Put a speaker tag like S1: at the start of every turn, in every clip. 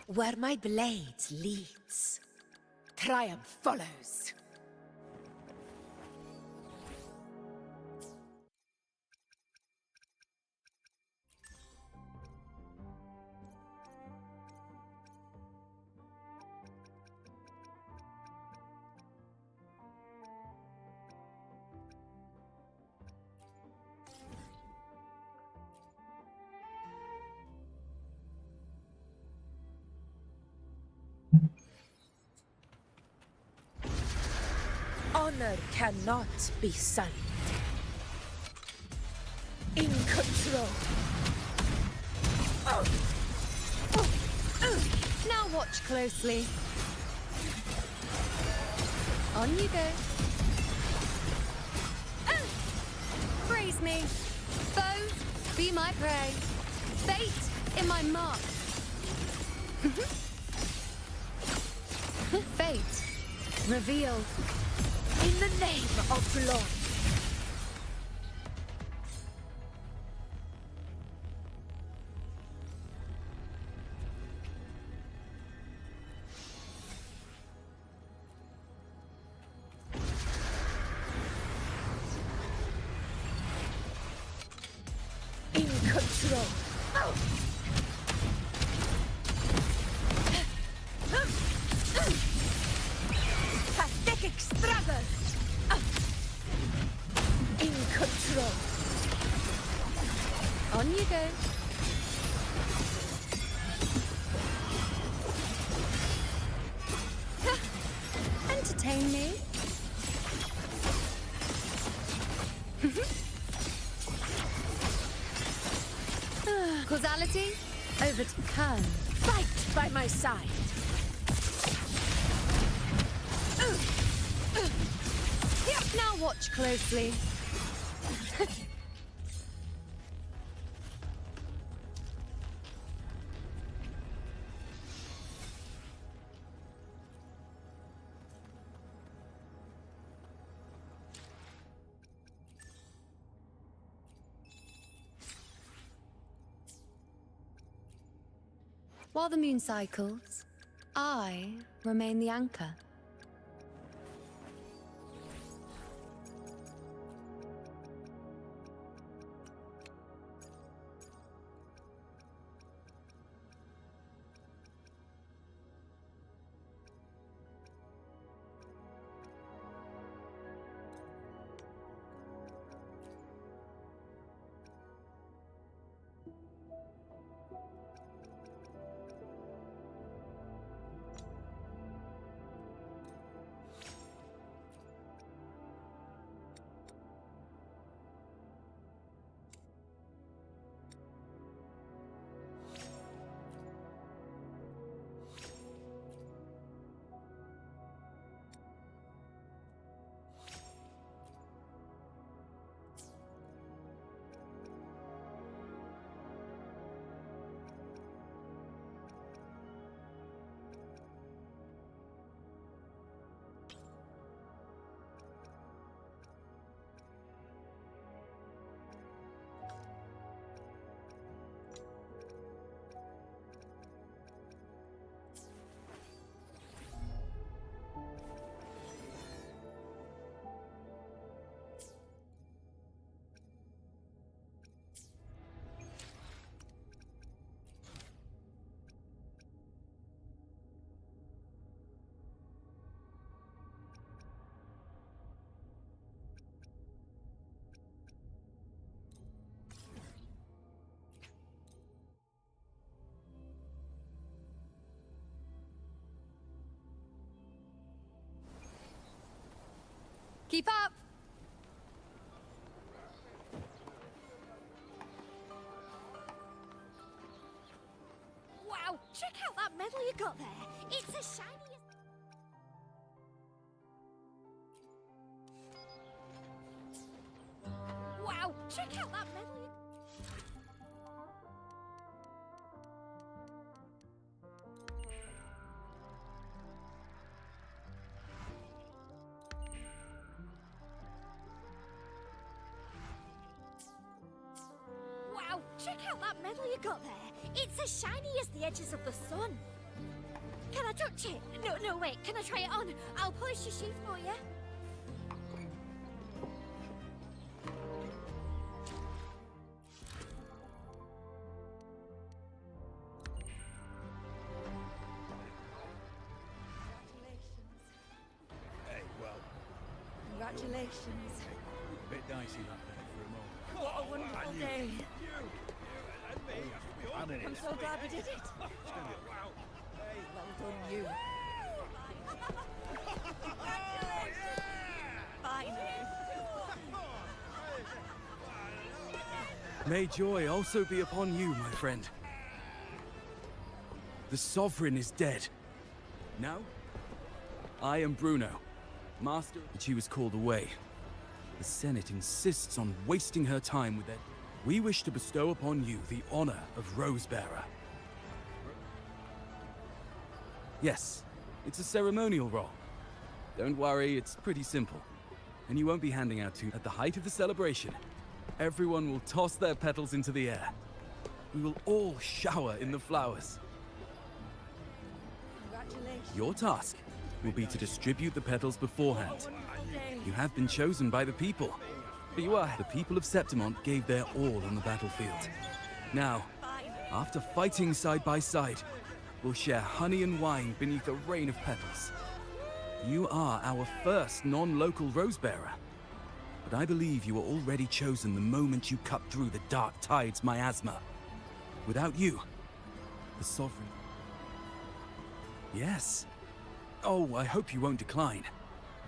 S1: Where my blade leads, triumph follows. Honor cannot be sullied. In control.
S2: Now watch closely. On you go. Praise me. Foes, be my prey. Fate in my mark. Fate revealed.
S1: In the name of glory. In control. Pathetic struggle. In control.
S2: On you go. Entertain me. Causality over to can.
S1: Fight by my side.
S2: Now watch closely. While the moon cycles, I remain the anchor. Keep up!
S3: Wow, check out that medal you got there. It's as shiny as... Wow, check out that medal you... Wow, check out that medal you got there. It's as shiny as the edges of the sun. Can I touch it? No, no, wait. Can I try it on? I'll polish your sheath for you.
S4: Hey, well,
S1: Congratulations.
S4: a bit dicey that day for a moment.
S1: What a wonderful day. I'm so glad we did it. Well done, you. Finally.
S5: May joy also be upon you, my friend. The sovereign is dead. Now, I am Bruno, master. But she was called away. The Senate insists on wasting her time with it. We wish to bestow upon you the honor of Rosebearer. Yes, it's a ceremonial role. Don't worry, it's pretty simple. And you won't be handing out to at the height of the celebration. Everyone will toss their petals into the air. We will all shower in the flowers.
S1: Congratulations.
S5: Your task will be to distribute the petals beforehand. You have been chosen by the people. But you are. The people of Septimont gave their all on the battlefield. Now, after fighting side by side, we'll share honey and wine beneath a rain of petals. You are our first non-local Rosebearer. But I believe you were already chosen the moment you cut through the dark tide's miasma. Without you, the sovereign... Yes. Oh, I hope you won't decline.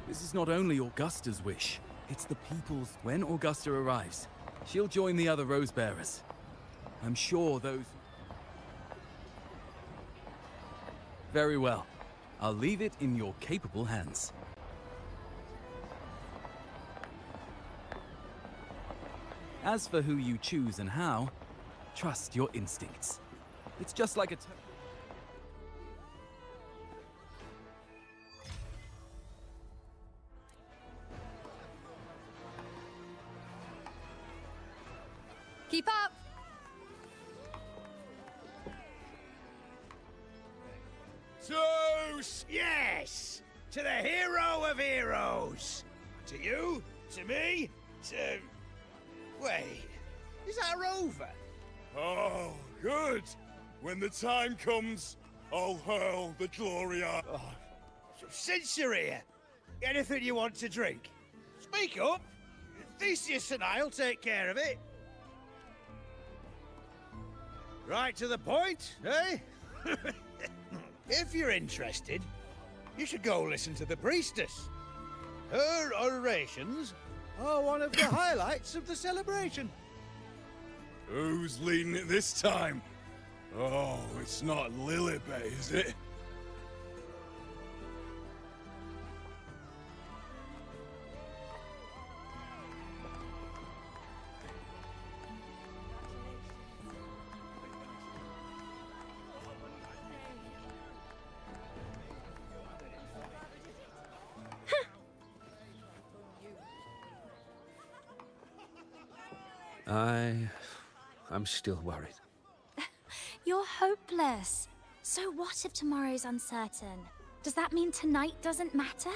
S5: This is not only Augusta's wish, it's the people's. When Augusta arrives, she'll join the other Rosebearers. I'm sure those... Very well. I'll leave it in your capable hands. As for who you choose and how, trust your instincts. It's just like a...
S2: Keep up!
S4: Toast! Yes! To the hero of heroes! To you, to me, to... Wait, is that a rover?
S6: Oh, good. When the time comes, I'll hurl the glory up.
S4: Oh, since you're here, anything you want to drink? Speak up! Theseus and I'll take care of it. Right to the point, eh? If you're interested, you should go listen to the priestess. Her orations are one of the highlights of the celebration.
S6: Who's leading it this time? Oh, it's not Lilibet, is it?
S7: I'm still worried.
S3: You're hopeless. So what if tomorrow's uncertain? Does that mean tonight doesn't matter?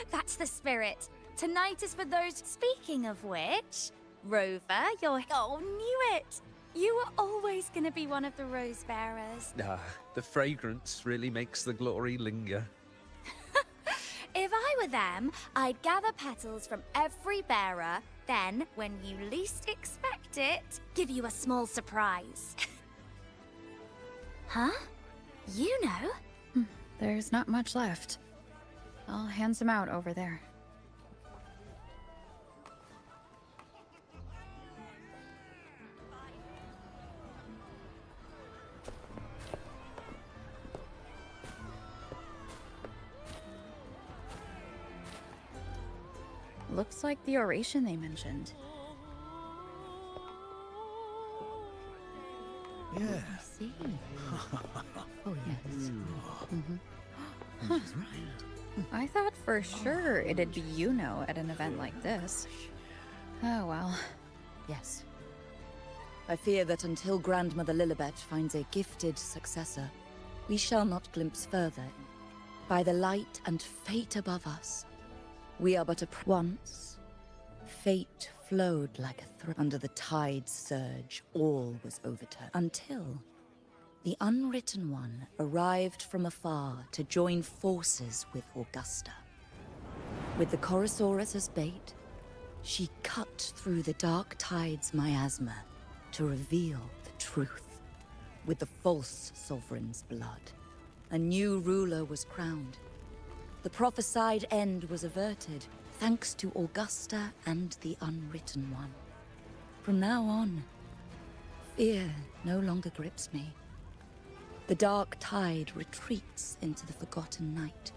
S3: That's the spirit. Tonight is for those. Speaking of which, Rover, you're... Oh, knew it! You were always gonna be one of the rose bearers.
S7: The fragrance really makes the glory linger.
S3: If I were them, I'd gather petals from every bearer, then, when you least expect it, give you a small surprise. Huh? You know?
S8: There's not much left. I'll hand some out over there. Looks like the oration they mentioned.
S4: Yeah.
S8: See? Oh, yes. Huh. I thought for sure it'd be at an event like this. Oh well.
S9: Yes. I fear that until Grandmother Lilibet finds a gifted successor, we shall not glimpse further. By the light and fate above us, we are but a once. Fate flowed like a thread. Under the tide's surge, all was overturned. Until the Unwritten One arrived from afar to join forces with Augusta. With the Chorosaurus as bait, she cut through the dark tide's miasma to reveal the truth. With the false sovereign's blood, a new ruler was crowned. The prophesied end was averted, thanks to Augusta and the Unwritten One. From now on, fear no longer grips me. The dark tide retreats into the forgotten night,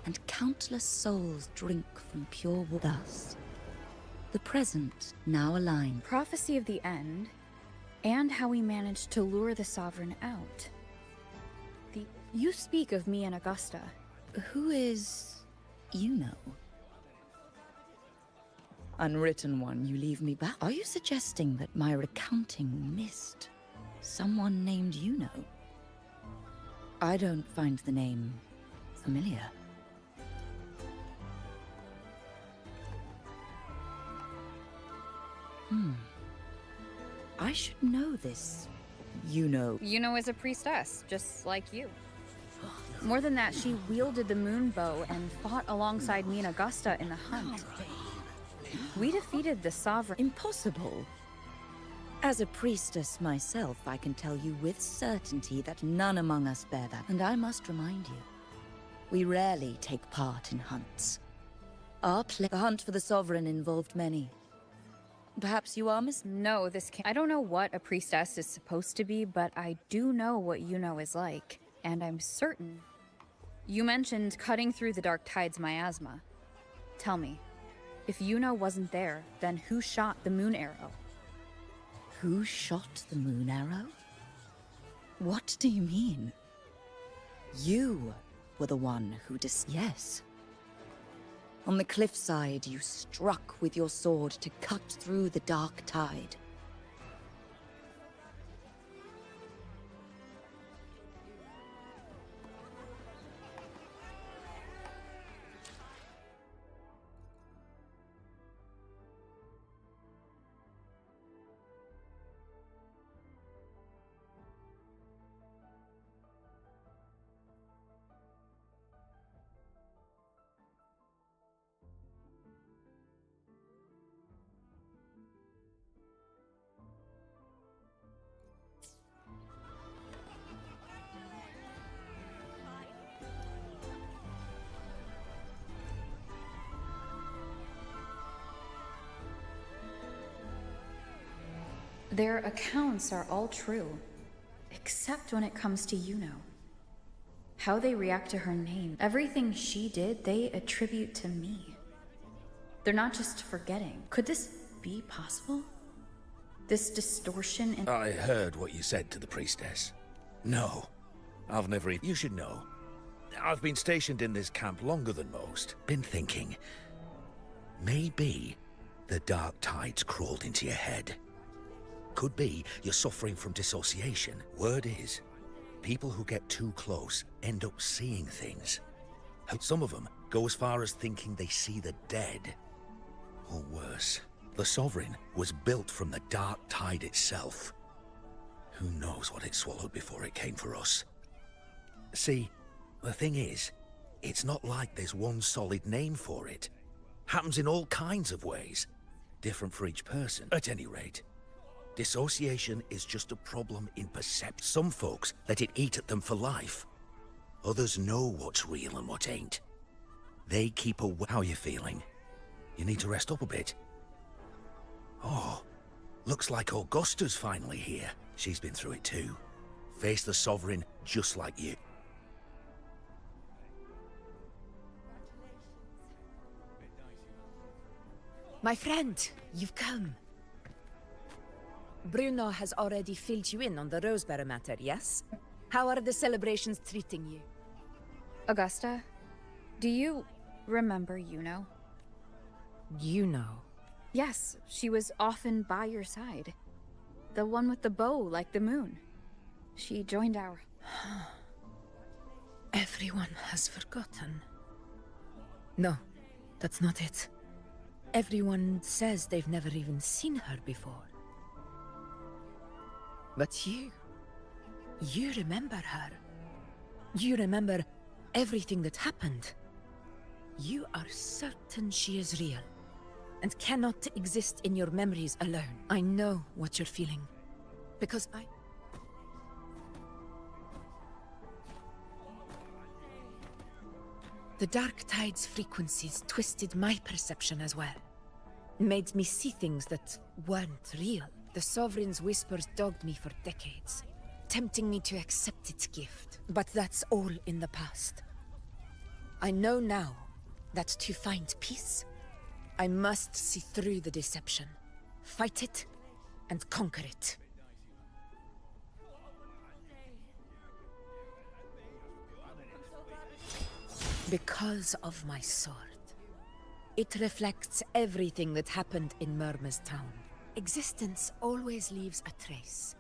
S9: and countless souls drink from pure water. Thus, the present now align.
S8: Prophecy of the end, and how we managed to lure the Sovereign out. You speak of me and Augusta.
S9: Who is... you know? Unwritten One, you leave me back. Are you suggesting that my recounting missed someone named you know? I don't find the name familiar. I should know this. You know.
S8: Yuno is a priestess, just like you. More than that, she wielded the moon bow and fought alongside me and Augusta in the hunt. We defeated the Sovereign.
S9: Impossible. As a priestess myself, I can tell you with certainty that none among us bear that. And I must remind you, we rarely take part in hunts. The hunt for the Sovereign involved many. Perhaps you are
S8: No, this can't. I don't know what a priestess is supposed to be, but I do know what Yuno is like. And I'm certain. You mentioned cutting through the dark tide's miasma. Tell me, if Yuno wasn't there, then who shot the moon arrow?
S9: Who shot the moon arrow? What do you mean? You were the one who Yes. On the cliffside, you struck with your sword to cut through the dark tide.
S8: Their accounts are all true, except when it comes to Yuno. How they react to her name, everything she did, they attribute to me. They're not just forgetting. Could this be possible? This distortion in—
S10: I heard what you said to the priestess. No, I've never You should know. I've been stationed in this camp longer than most. Been thinking, maybe the dark tides crawled into your head. Could be you're suffering from dissociation. Word is, people who get too close end up seeing things. Some of them go as far as thinking they see the dead. Or worse, the Sovereign was built from the dark tide itself. Who knows what it swallowed before it came for us? See, the thing is, it's not like there's one solid name for it. Happens in all kinds of ways. Different for each person. At any rate, dissociation is just a problem in perception. Some folks let it eat at them for life. Others know what's real and what ain't. They keep away. How you feeling? You need to rest up a bit. Oh, looks like Augusta's finally here. She's been through it too. Faced the Sovereign just like you.
S11: My friend, you've come. Bruno has already filled you in on the Rosebearer matter, yes? How are the celebrations treating you?
S8: Augusta, do you remember Yuno?
S11: You know.
S8: Yes, she was often by your side. The one with the bow like the moon. She joined our...
S11: Everyone has forgotten. No, that's not it. Everyone says they've never even seen her before. But you remember her. You remember everything that happened. You are certain she is real, and cannot exist in your memories alone. I know what you're feeling, because The Dark Tide's frequencies twisted my perception as well. Made me see things that weren't real. The Sovereign's whispers dogged me for decades, tempting me to accept its gift. But that's all in the past. I know now that to find peace, I must see through the deception, fight it, and conquer it. Because of my sword. It reflects everything that happened in Murma's town. Existence always leaves a trace.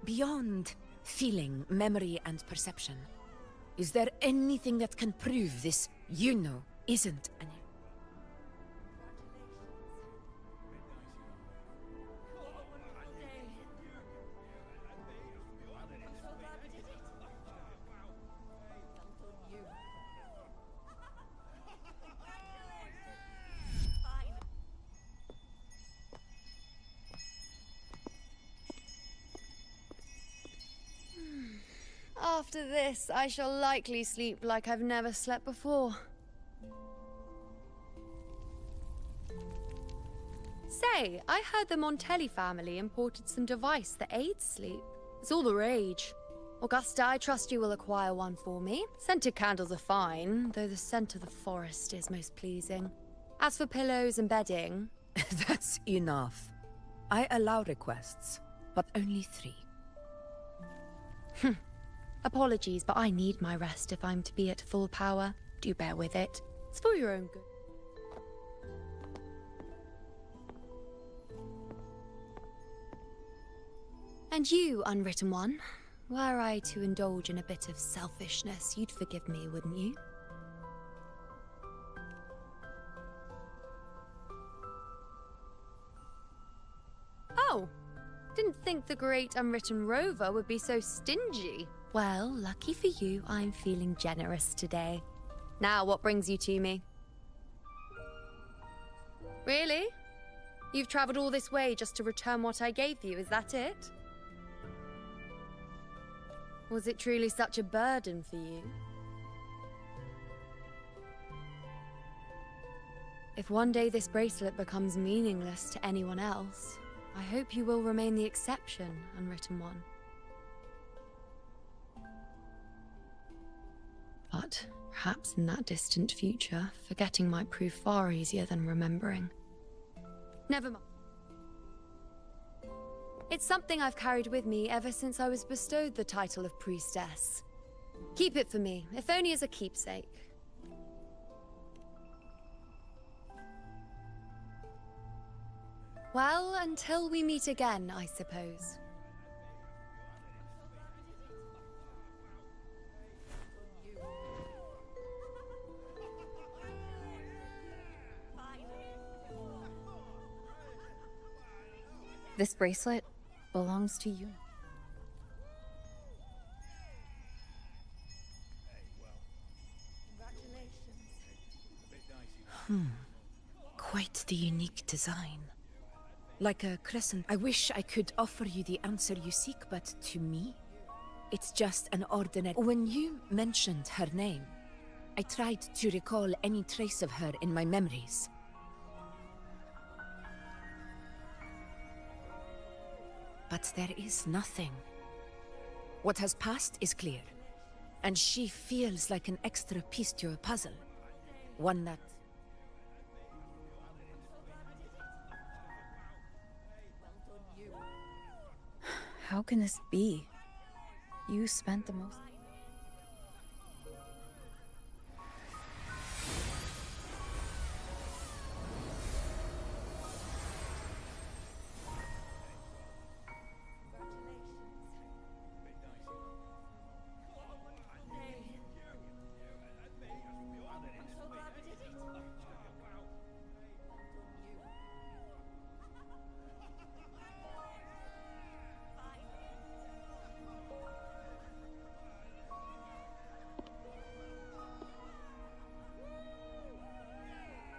S11: Beyond feeling, memory, and perception. Is there anything that can prove this isn't an...
S2: After this, I shall likely sleep like I've never slept before. Say, I heard the Montelli family imported some device that aids sleep. It's all the rage. Augusta, I trust you will acquire one for me. Scented candles are fine, though the scent of the forest is most pleasing. As for pillows and bedding...
S11: That's enough. I allow requests, but only 3.
S2: Apologies, but I need my rest if I'm to be at full power. Do bear with it. It's for your own good. And you, unwritten one, were I to indulge in a bit of selfishness, you'd forgive me, wouldn't you? Oh, didn't think the great unwritten rover would be so stingy. Well, lucky for you, I'm feeling generous today. Now, what brings you to me? Really? You've traveled all this way just to return what I gave you, is that it? Was it truly such a burden for you? If one day this bracelet becomes meaningless to anyone else, I hope you will remain the exception, unwritten one. But perhaps in that distant future, forgetting might prove far easier than remembering. Never mind. It's something I've carried with me ever since I was bestowed the title of priestess. Keep it for me, if only as a keepsake. Well, until we meet again, I suppose.
S8: This bracelet belongs to you.
S11: Quite the unique design. Like a crescent. I wish I could offer you the answer you seek, but to me, it's just an ordinary... When you mentioned her name, I tried to recall any trace of her in my memories. But there is nothing. What has passed is clear, and she feels like an extra piece to a puzzle. One that...
S8: How can this be? You spent the most...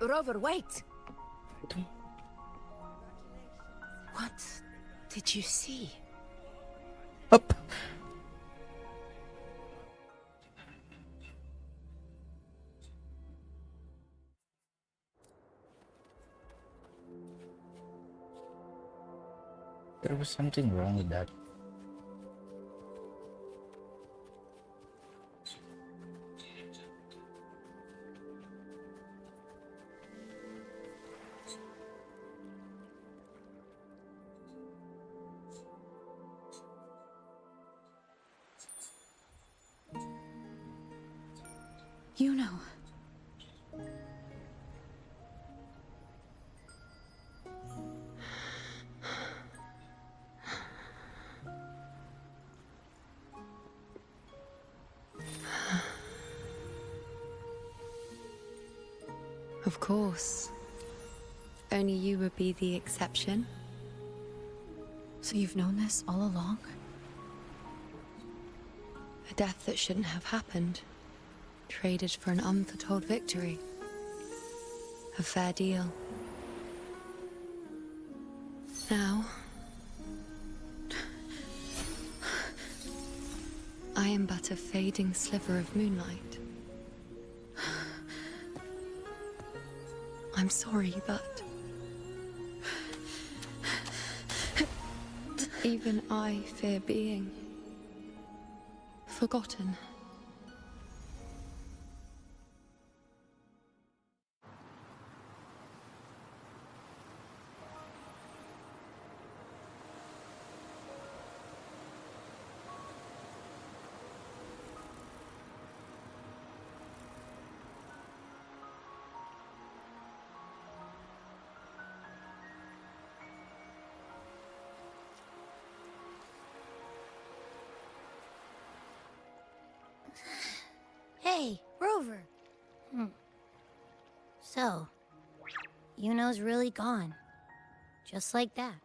S11: Rover, wait! What did you see?
S7: Up. There was something wrong with that.
S8: You know.
S2: Of course. Only you would be the exception.
S8: So you've known this all along?
S2: A death that shouldn't have happened. Traded for an unforetold victory. A fair deal. Now, I am but a fading sliver of moonlight. I'm sorry, but even I fear being forgotten.
S12: Hey, Rover. So, Yuno's really gone. Just like that.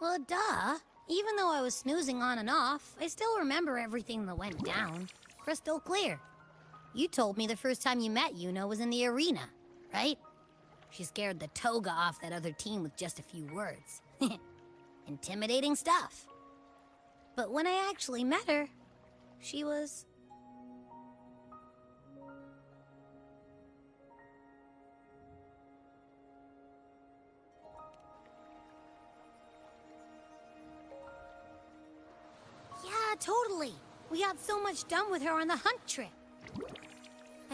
S12: Well, duh. Even though I was snoozing on and off, I still remember everything that went down. Crystal clear. You told me the first time you met Yuno was in the arena, right? She scared the toga off that other team with just a few words. Intimidating stuff. But when I actually met her, she was... Yeah, totally. We got so much done with her on the hunt trip.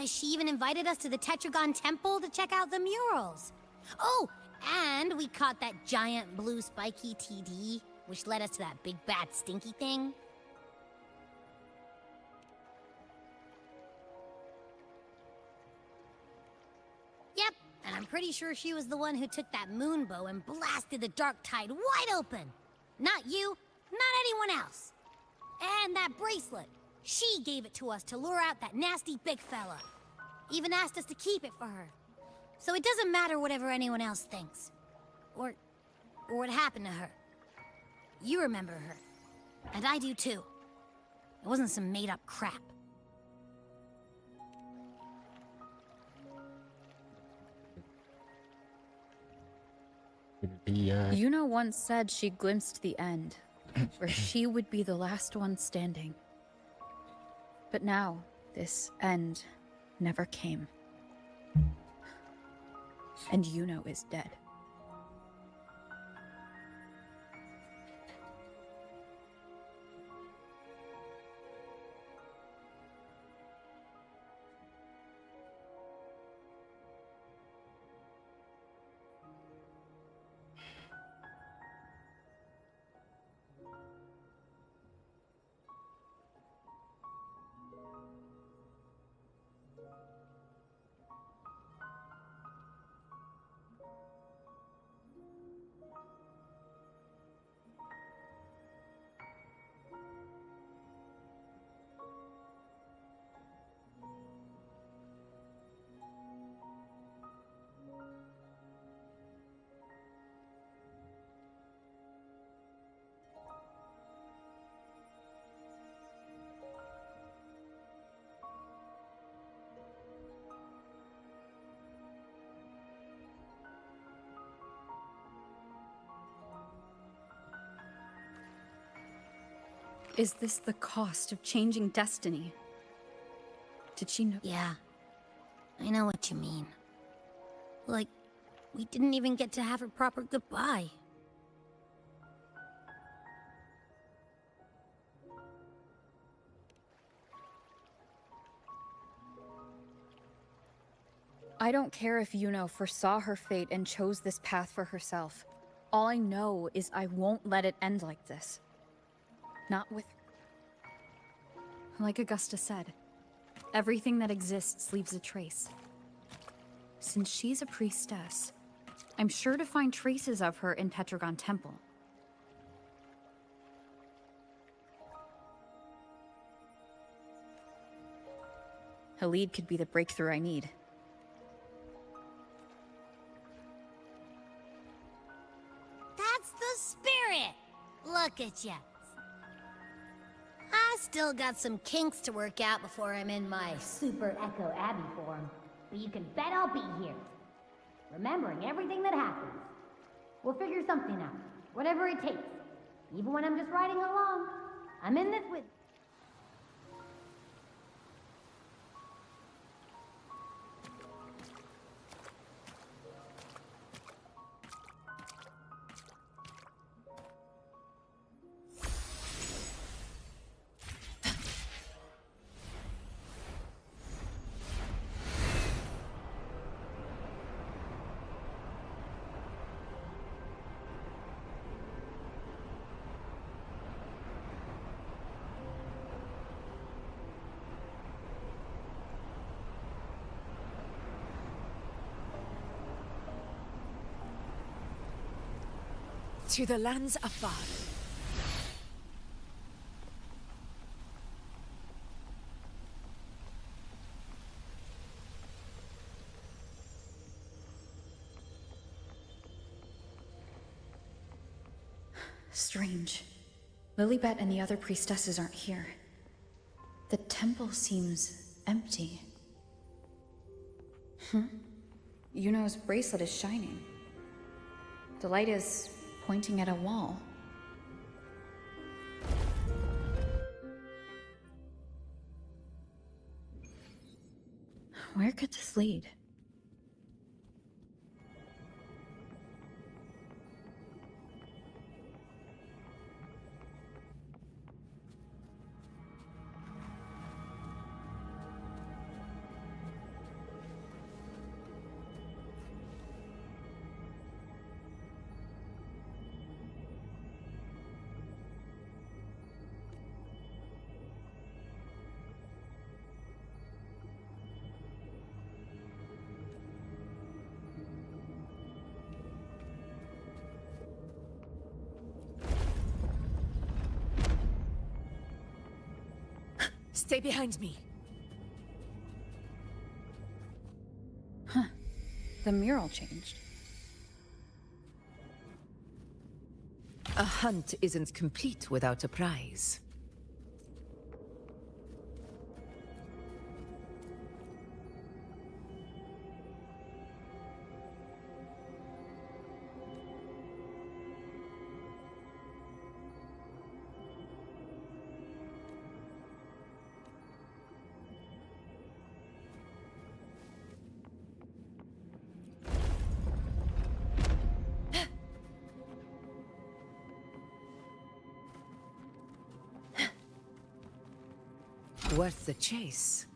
S12: She even invited us to the Tetragon Temple to check out the murals. Oh, and we caught that giant blue spiky TD, which led us to that big bad stinky thing. Yep, and I'm pretty sure she was the one who took that moon bow and blasted the Dark Tide wide open. Not you, not anyone else. And that bracelet. She gave it to us to lure out that nasty big fella. Even asked us to keep it for her. So it doesn't matter whatever anyone else thinks. Or what happened to her. You remember her. And I do too. It wasn't some made-up crap.
S8: Yuno once said she glimpsed the end, where she would be the last one standing. But now, this end never came. And Yuno is dead. Is this the cost of changing destiny? Did she know?
S12: Yeah, I know what you mean. Like, we didn't even get to have a proper goodbye.
S8: I don't care if Yuno foresaw her fate and chose this path for herself. All I know is I won't let it end like this. Not with... Like Augusta said, everything that exists leaves a trace. Since she's a priestess, I'm sure to find traces of her in Petragon Temple. Halid could be the breakthrough I need.
S12: That's the spirit! Look at ya. I still got some kinks to work out before I'm in my Super Echo Abbey form. But you can bet I'll be here, remembering everything that happens. We'll figure something out, whatever it takes. Even when I'm just riding along, I'm in this with...
S11: To the lands afar.
S8: Strange. Lilibet and the other priestesses aren't here. The temple seems empty. Yuno's bracelet is shining. The light is pointing at a wall. Where could this lead?
S11: Stay behind me.
S8: The mural changed.
S11: A hunt isn't complete without a prize. Worth the chase.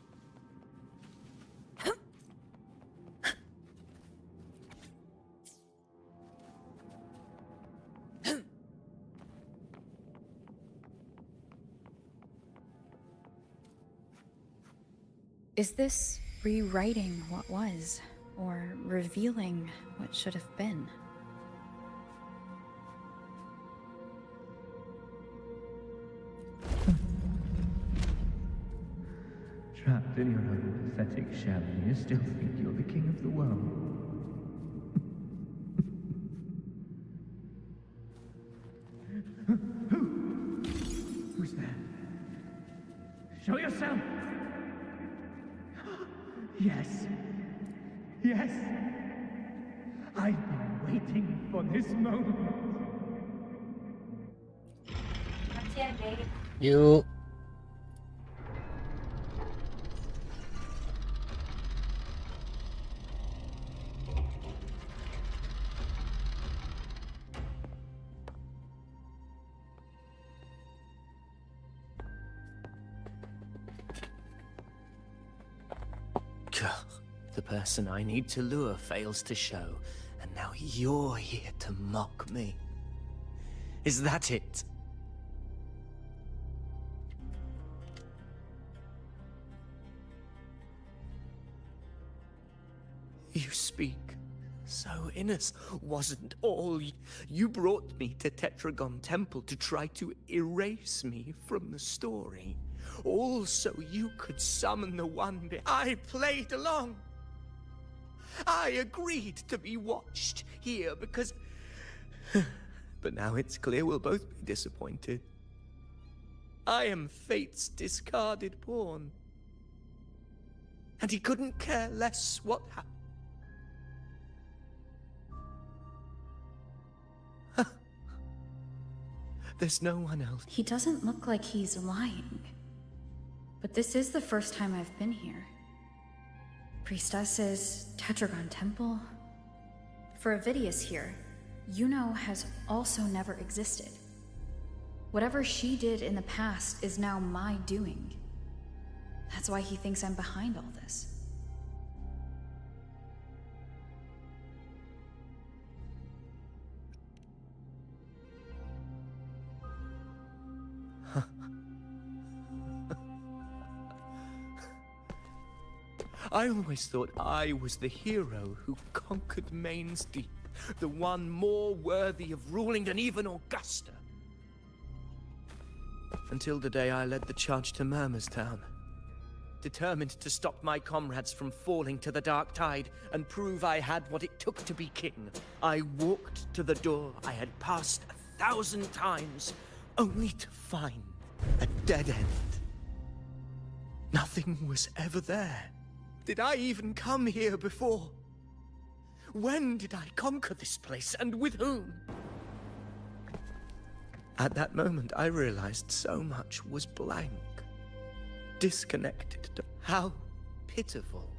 S8: Is this rewriting what was, or revealing what should have been?
S13: Trapped in your own pathetic shell, you still think you're the king of the world. Who's there? Show yourself! Yes. Yes! I've been waiting for this moment.
S3: Not yet, babe.
S10: You.
S14: The person I need to lure fails to show, and now you're here to mock me. Is that it? You speak so innocent. Wasn't all you brought me to Tetragon Temple to try to erase me from the story? All so you could summon the one I played along. I agreed to be watched here because... But now it's clear we'll both be disappointed. I am fate's discarded pawn. And he couldn't care less what happened. There's no one else.
S8: He doesn't look like he's lying. But this is the first time I've been here. Priestesses, Tetragon Temple. For Avidius here, Yuno has also never existed. Whatever she did in the past is now my doing. That's why he thinks I'm behind all this.
S14: I always thought I was the hero who conquered Main's Deep, the one more worthy of ruling than even Augusta. Until the day I led the charge to Murmur's Town, determined to stop my comrades from falling to the dark tide and prove I had what it took to be king. I walked to the door I had passed 1,000 times, only to find a dead end. Nothing was ever there. Did I even come here before? When did I conquer this place, and with whom? At that moment, I realized so much was blank, disconnected. How pitiful.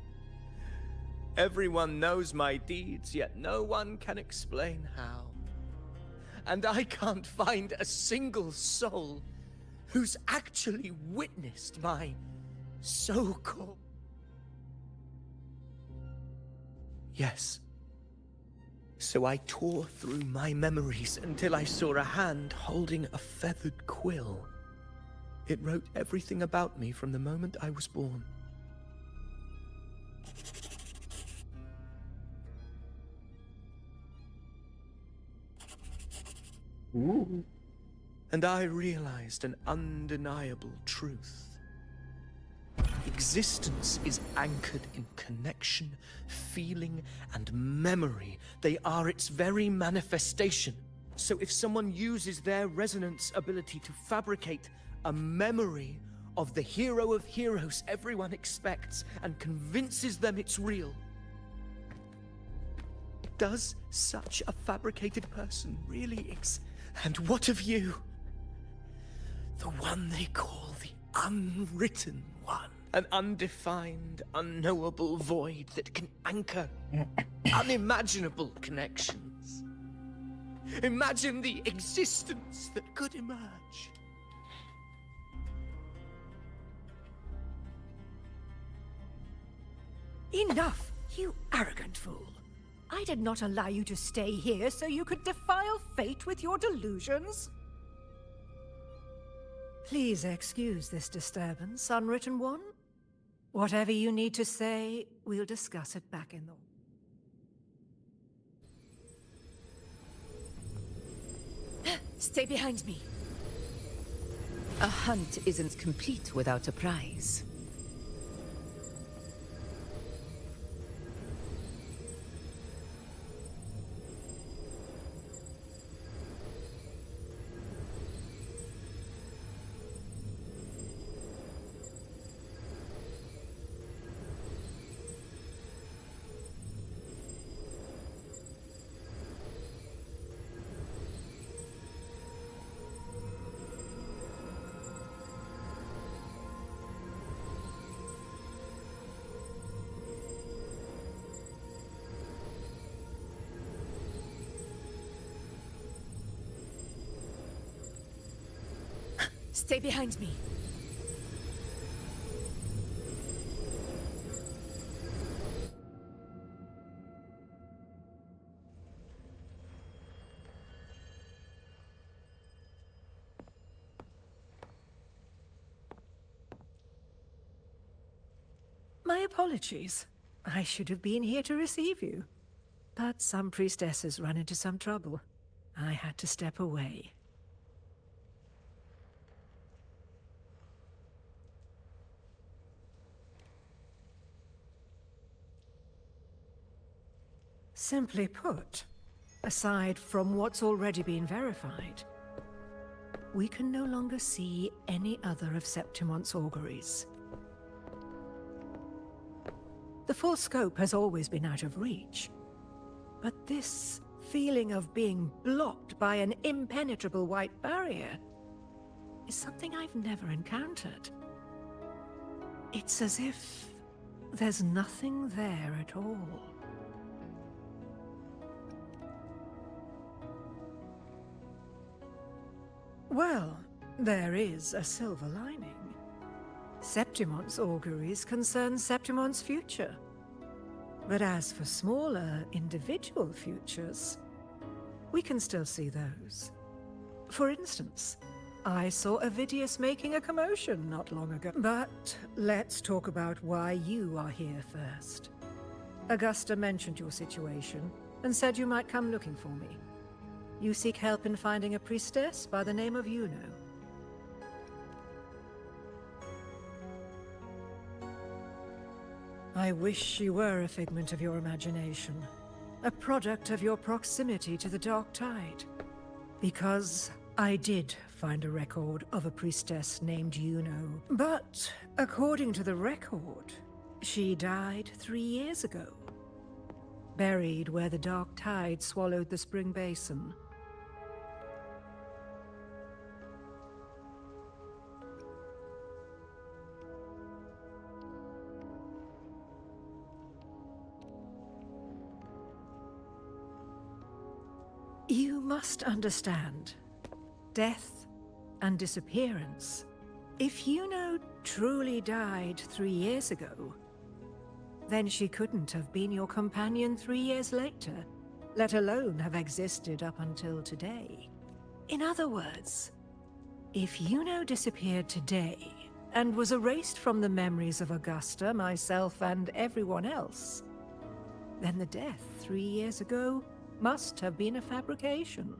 S14: Everyone knows my deeds, yet no one can explain how. And I can't find a single soul who's actually witnessed my so-called... Yes. So I tore through my memories until I saw a hand holding a feathered quill. It wrote everything about me from the moment I was born.
S13: Ooh.
S14: And I realized an undeniable truth. Existence is anchored in connection, feeling, and memory. They are its very manifestation. So if someone uses their resonance ability to fabricate a memory of the hero of heroes everyone expects and convinces them it's real, does such a fabricated person really exist? And what of you? The one they call the unwritten one. An undefined, unknowable void that can anchor unimaginable connections. Imagine the existence that could emerge.
S1: Enough, you arrogant fool. I did not allow you to stay here so you could defile fate with your delusions. Please excuse this disturbance, Unwritten One. Whatever you need to say, we'll discuss it back in the...
S11: Stay behind me. A hunt isn't complete without a prize. Stay behind me.
S1: My apologies. I should have been here to receive you. But some priestesses run into some trouble. I had to step away. Simply put, aside from what's already been verified, we can no longer see any other of Septimon's auguries. The full scope has always been out of reach, but this feeling of being blocked by an impenetrable white barrier is something I've never encountered. It's as if there's nothing there at all. Well, there is a silver lining. Septimon's auguries concern Septimon's future. But as for smaller, individual futures, we can still see those. For instance, I saw Avidius making a commotion not long ago. But let's talk about why you are here first. Augusta mentioned your situation and said you might come looking for me. You seek help in finding a priestess by the name of Yuno. I wish she were a figment of your imagination, a product of your proximity to the Dark Tide. Because I did find a record of a priestess named Yuno. But according to the record, she died 3 years ago, buried where the Dark Tide swallowed the Spring Basin. You must understand, death and disappearance. If Yuno truly died 3 years ago, then she couldn't have been your companion 3 years later, let alone have existed up until today. In other words, if Yuno disappeared today and was erased from the memories of Augusta, myself, and everyone else, then the death 3 years ago must have been a fabrication.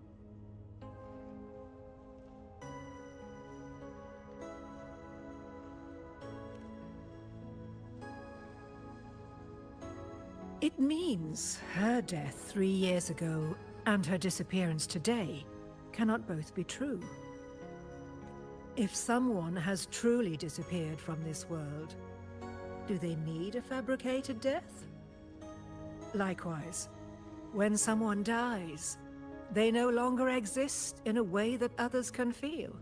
S1: It means her death 3 years ago and her disappearance today cannot both be true. If someone has truly disappeared from this world, do they need a fabricated death? Likewise, when someone dies, they no longer exist in a way that others can feel.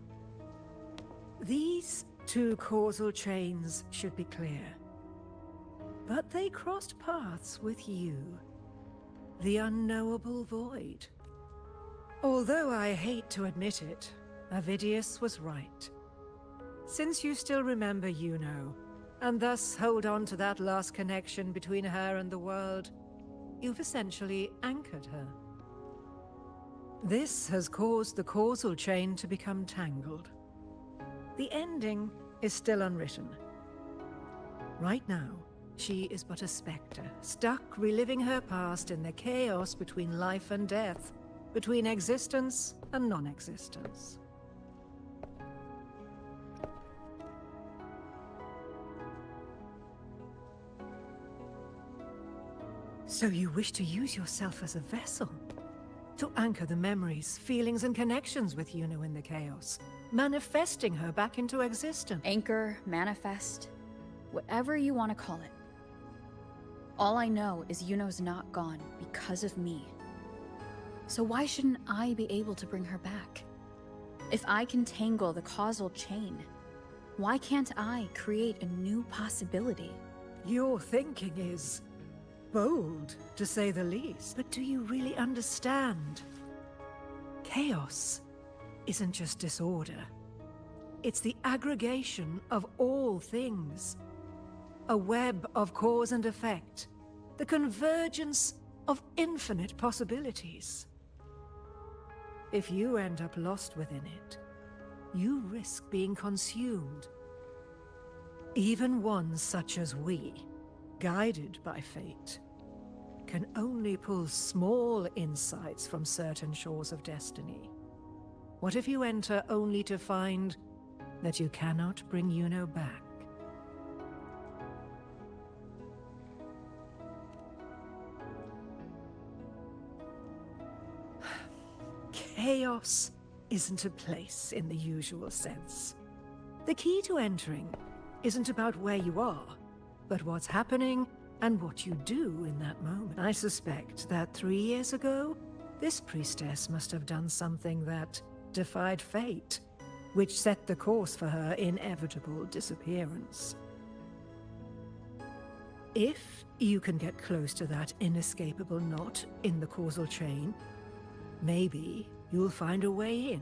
S1: These two causal chains should be clear. But they crossed paths with you, the unknowable void. Although I hate to admit it, Avidius was right. Since you still remember Yuno, and thus hold on to that last connection between her and the world, you've essentially anchored her. This has caused the causal chain to become tangled. The ending is still unwritten. Right now, she is but a spectre, stuck reliving her past in the chaos between life and death, between existence and non-existence. So you wish to use yourself as a vessel, to anchor the memories, feelings, and connections with Yuno in the chaos, manifesting her back into existence.
S8: Anchor, manifest, whatever you want to call it. All I know is Yuno's not gone because of me. So why shouldn't I be able to bring her back? If I can tangle the causal chain, why can't I create a new possibility?
S1: Your thinking is bold, to say the least. But do you really understand? Chaos isn't just disorder. It's the aggregation of all things. A web of cause and effect. The convergence of infinite possibilities. If you end up lost within it, you risk being consumed. Even ones such as we, guided by fate, can only pull small insights from certain shores of destiny. What if you enter only to find that you cannot bring Yuno back? Chaos isn't a place in the usual sense. The key to entering isn't about where you are, but what's happening and what you do in that moment. I suspect that 3 years ago, this priestess must have done something that defied fate, which set the course for her inevitable disappearance. If you can get close to that inescapable knot in the causal chain, maybe you'll find a way in.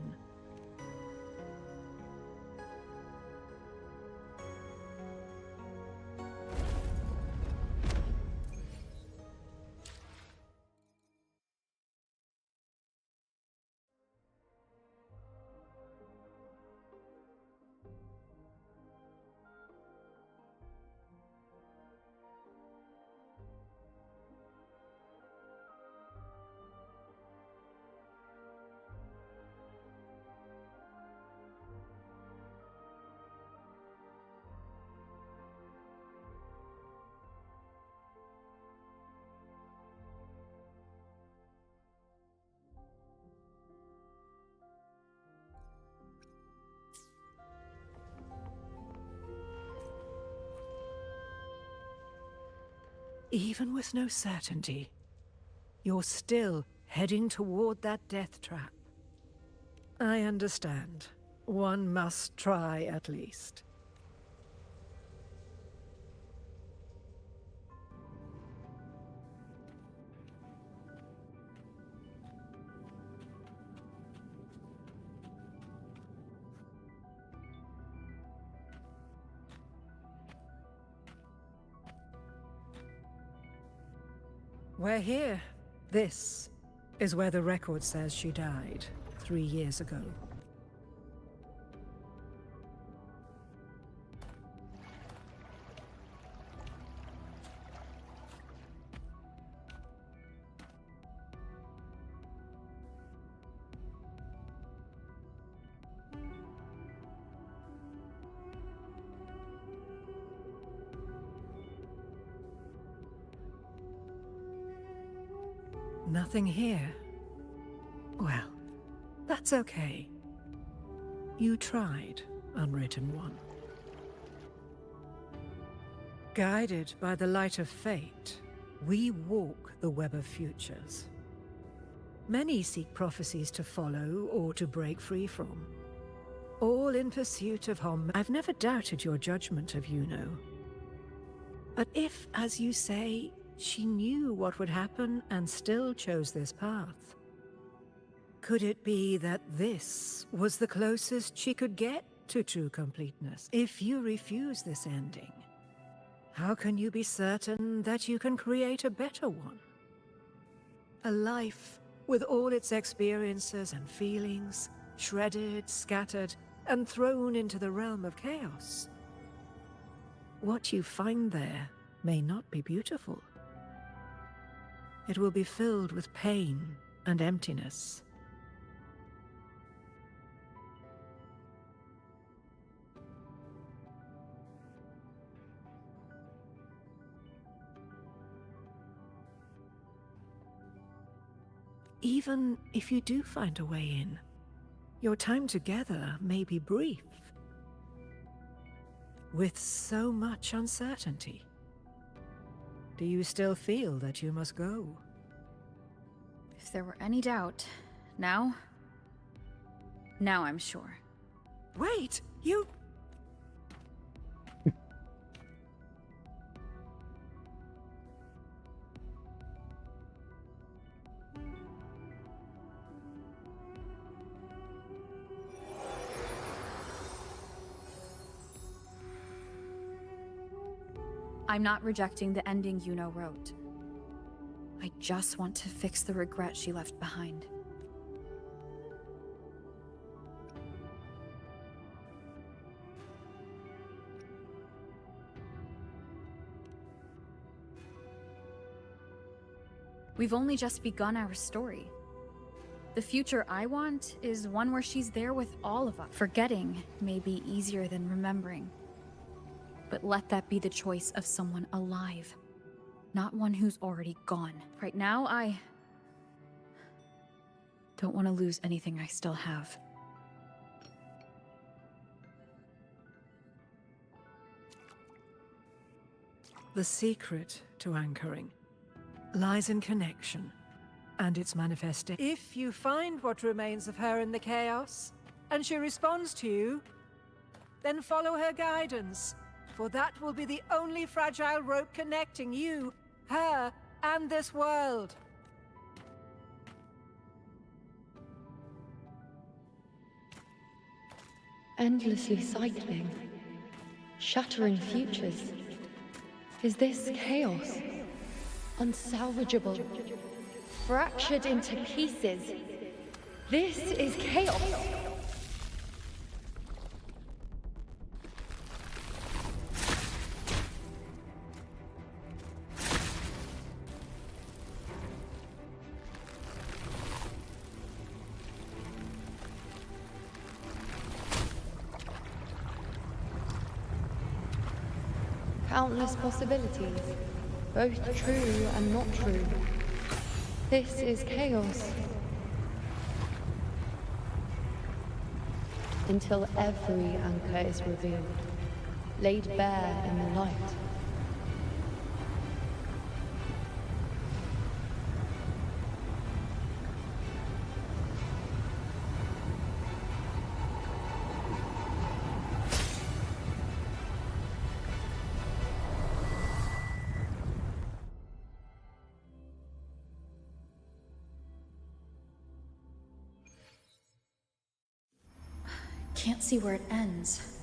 S1: Even with no certainty, you're still heading toward that death trap. I understand. One must try at least. We're here. This is where the record says she died 3 years ago. Nothing here. Well, that's okay. You tried, Unwritten One. Guided by the light of fate, we walk the web of futures. Many seek prophecies to follow or to break free from. All in pursuit of harm. I've never doubted your judgment of Yuno. But if, as you say, she knew what would happen and still chose this path, could it be that this was the closest she could get to true completeness? If you refuse this ending, how can you be certain that you can create a better one? A life with all its experiences and feelings, shredded, scattered, and thrown into the realm of chaos. What you find there may not be beautiful. It will be filled with pain and emptiness. Even if you do find a way in, your time together may be brief, with so much uncertainty. Do you still feel that you must go?
S8: If there were any doubt, now I'm sure.
S1: Wait, you...
S8: I'm not rejecting the ending Yuno wrote. I just want to fix the regret she left behind. We've only just begun our story. The future I want is one where she's there with all of us. Forgetting may be easier than remembering. But let that be the choice of someone alive, not one who's already gone. Right now, I don't want to lose anything I still have.
S1: The secret to anchoring lies in connection and its manifesting. If you find what remains of her in the chaos, and she responds to you, then follow her guidance, for that will be the only fragile rope connecting you, her, and this world.
S2: Endlessly cycling, shattering futures. Is this chaos? Unsalvageable, fractured into pieces. This is chaos. Countless possibilities, both true and not true. This is chaos. Until every anchor is revealed, laid bare in the light.
S8: Can't see where it ends.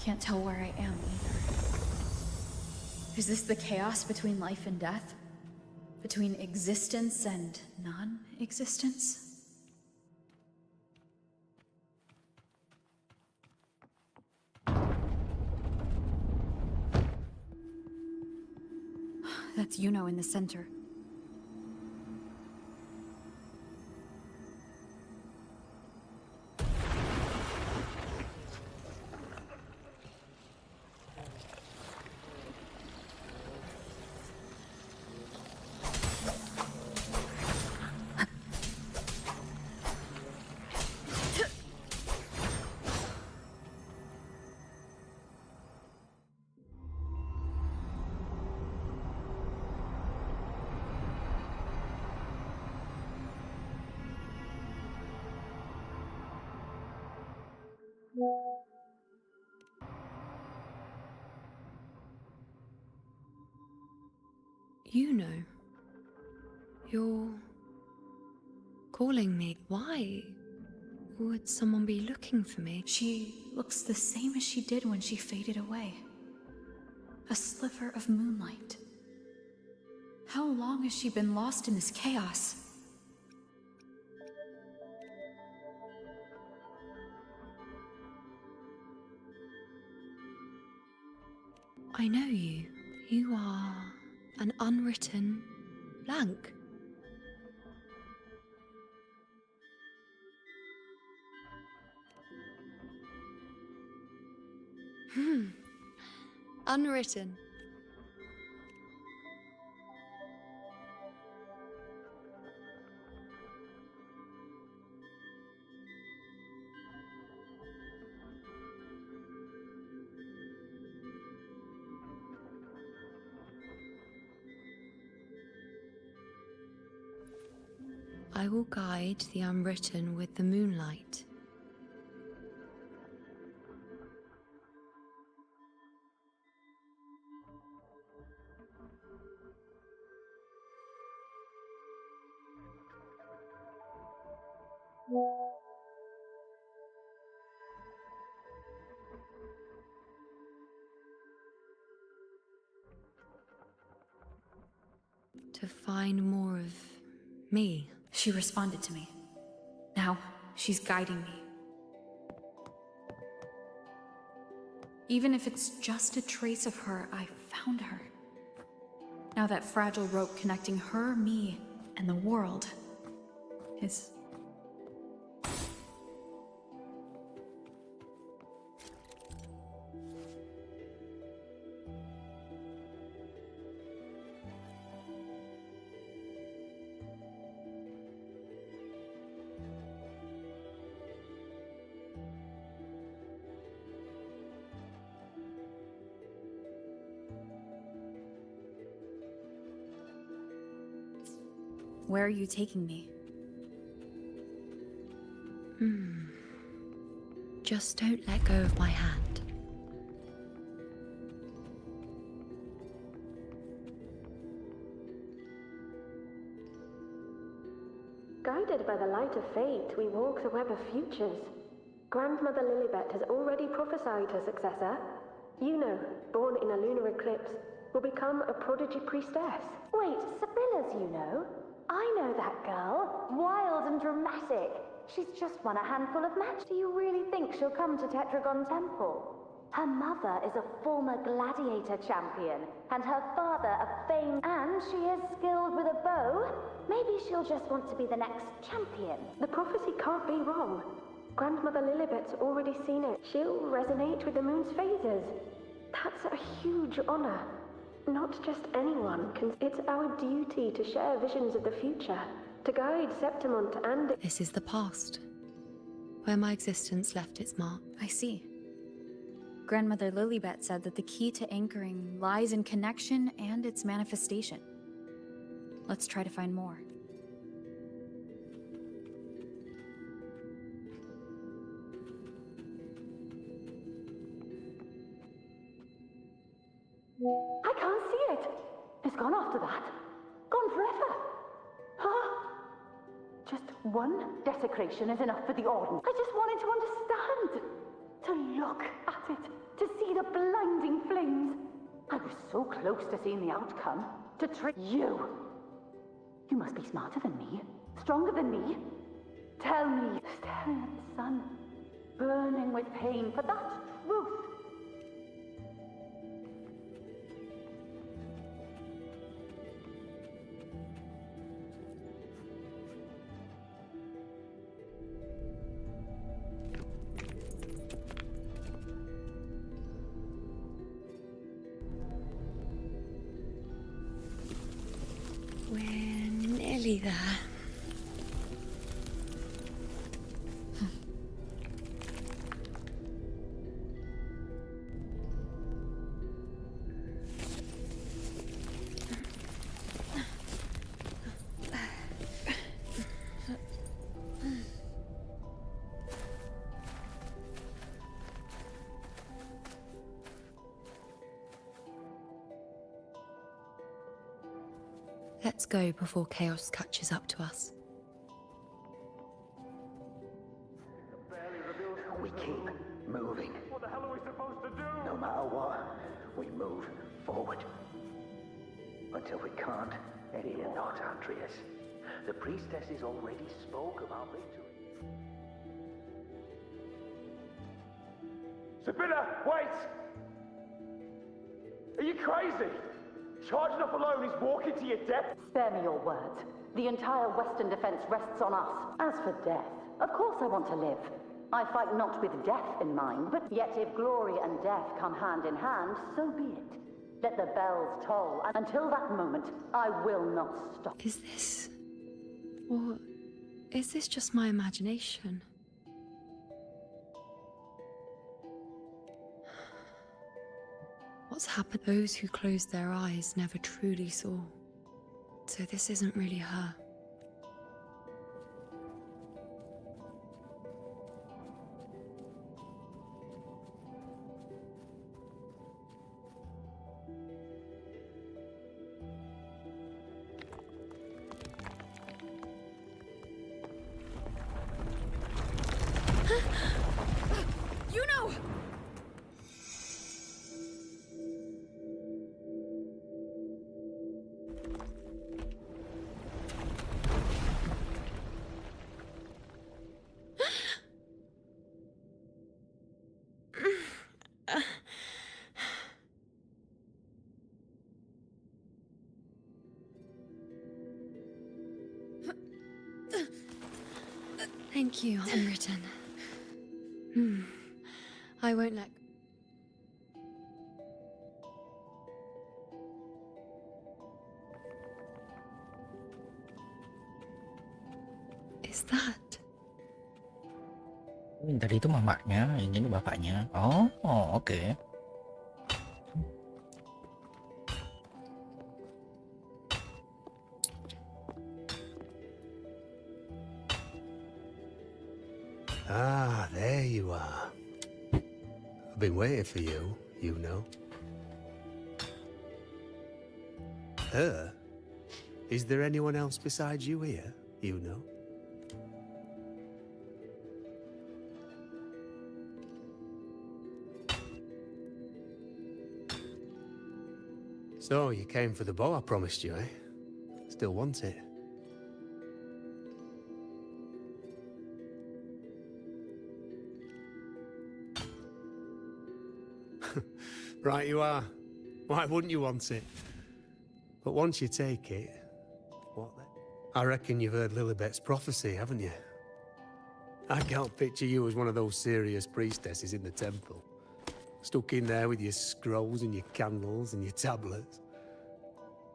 S8: Can't tell where I am either. Is this the chaos between life and death? Between existence and non-existence? That's Yuno in the center.
S2: You know, you're calling me. Why would someone be looking for me?
S8: She looks the same as she did when she faded away. A sliver of moonlight. How long has she been lost in this chaos?
S2: I know you. You are an unwritten blank. Unwritten. I will guide the unwritten with the moonlight. to find more of me.
S8: She responded to me. Now, she's guiding me. Even if it's just a trace of her, I found her. Now that fragile rope connecting her, me, and the world is... Where are you taking me?
S2: Just don't let go of my hand.
S15: Guided by the light of fate, we walk the web of futures. Grandmother Lilibet has already prophesied her successor. Juno, born in a lunar eclipse, will become a prodigy priestess.
S16: Wait, Sibylla's Juno? I know that girl. Wild and dramatic. She's just won a handful of matches. Do you really think she'll come to Tetragon Temple? Her mother is a former gladiator champion, and her father a famed... And she is skilled with a bow. Maybe she'll just want to be the next champion.
S15: The prophecy can't be wrong. Grandmother Lilibet's already seen it. She'll resonate with the moon's phases. That's a huge honor. Not just anyone can... It's our duty to share visions of the future, to guide Septimont and...
S2: This is the past, where my existence left its mark.
S8: I see. Grandmother Lilibet said that the key to anchoring lies in connection and its manifestation. Let's try to find more.
S16: I can't see it. It's gone after that. Gone forever. Huh? Just one desecration is enough for the Orden. I just wanted to understand. To look at it. To see the blinding flames. I was so close to seeing the outcome. To trick you. You must be smarter than me. Stronger than me. Tell me, staring at the sun, burning with pain for that truth.
S2: We're nearly there. Let's go before chaos catches up to us.
S17: We keep moving. What the hell are we supposed to do? No matter what, we move forward. Until we can't anymore. Not, Andreas. The priestesses already spoke of our victory.
S18: Sibylla, wait! Are you crazy? Charging up alone is walking to your death.
S16: Spare me your words. The entire Western defense rests on us. As for death, of course I want to live. I fight not with death in mind, but yet if glory and death come hand in hand, so be it. Let the bells toll, and until that moment, I will not stop.
S2: Is this... or is this just my imagination? What's happened? Those who closed their eyes never truly saw. So this isn't really her. Thank you, unwritten. I won't let... Is that?
S19: Tadi itu mamanya, ini bapaknya. Oh, oke.
S20: Ah, there you are. I've been waiting for you, you know. Her? Is there anyone else besides you here, you know? So, you came for the bow I promised you, eh? Still want it? Right you are. Why wouldn't you want it? But once you take it, what then? I reckon you've heard Lilibet's prophecy, haven't you? I can't picture you as one of those serious priestesses in the temple. Stuck in there with your scrolls and your candles and your tablets.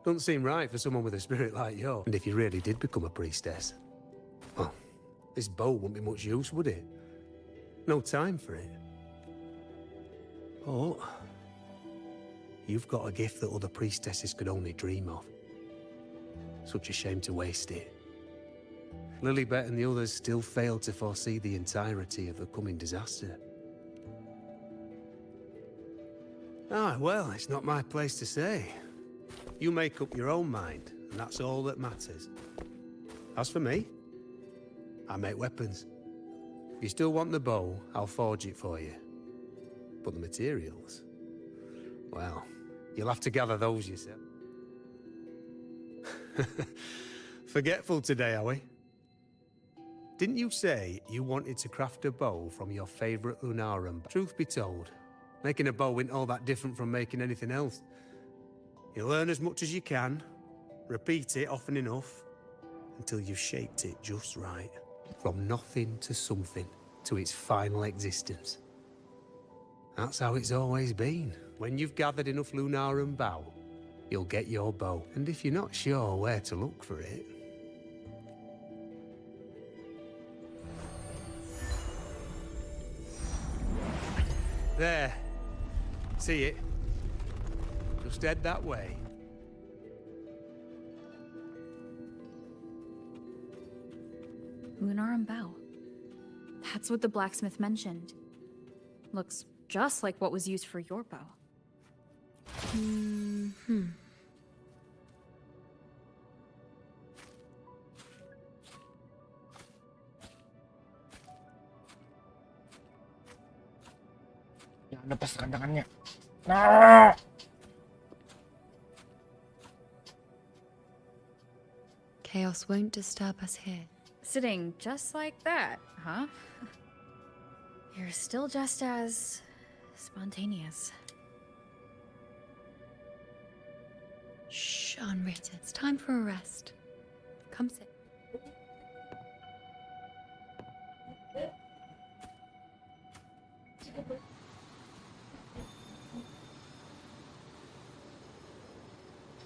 S20: Doesn't seem right for someone with a spirit like yours. And if you really did become a priestess, well, this bow wouldn't be much use, would it? No time for it. But you've got a gift that other priestesses could only dream of. Such a shame to waste it. Lilibet and the others still failed to foresee the entirety of the coming disaster. Ah, well, it's not my place to say. You make up your own mind, and that's all that matters. As for me, I make weapons. If you still want the bow, I'll forge it for you. But the materials, well, you'll have to gather those yourself. Forgetful today, are we? Didn't you say you wanted to craft a bow from your favorite Lunarum? Truth be told, making a bow isn't all that different from making anything else. You learn as much as you can, repeat it often enough, until you've shaped it just right. From nothing to something, to its final existence. That's how it's always been. When you've gathered enough Lunarum bow, you'll get your bow. And if you're not sure where to look for it... There. See it? Just head that way.
S8: Lunarum bow. That's what the blacksmith mentioned. Looks just like what was used for your bow.
S19: Jangan lepas tangannya. Nah!
S2: Chaos won't disturb us here.
S8: Sitting just like that, huh? You're still just as... spontaneous.
S2: Shh, unwritten. It's time for a rest. Come sit.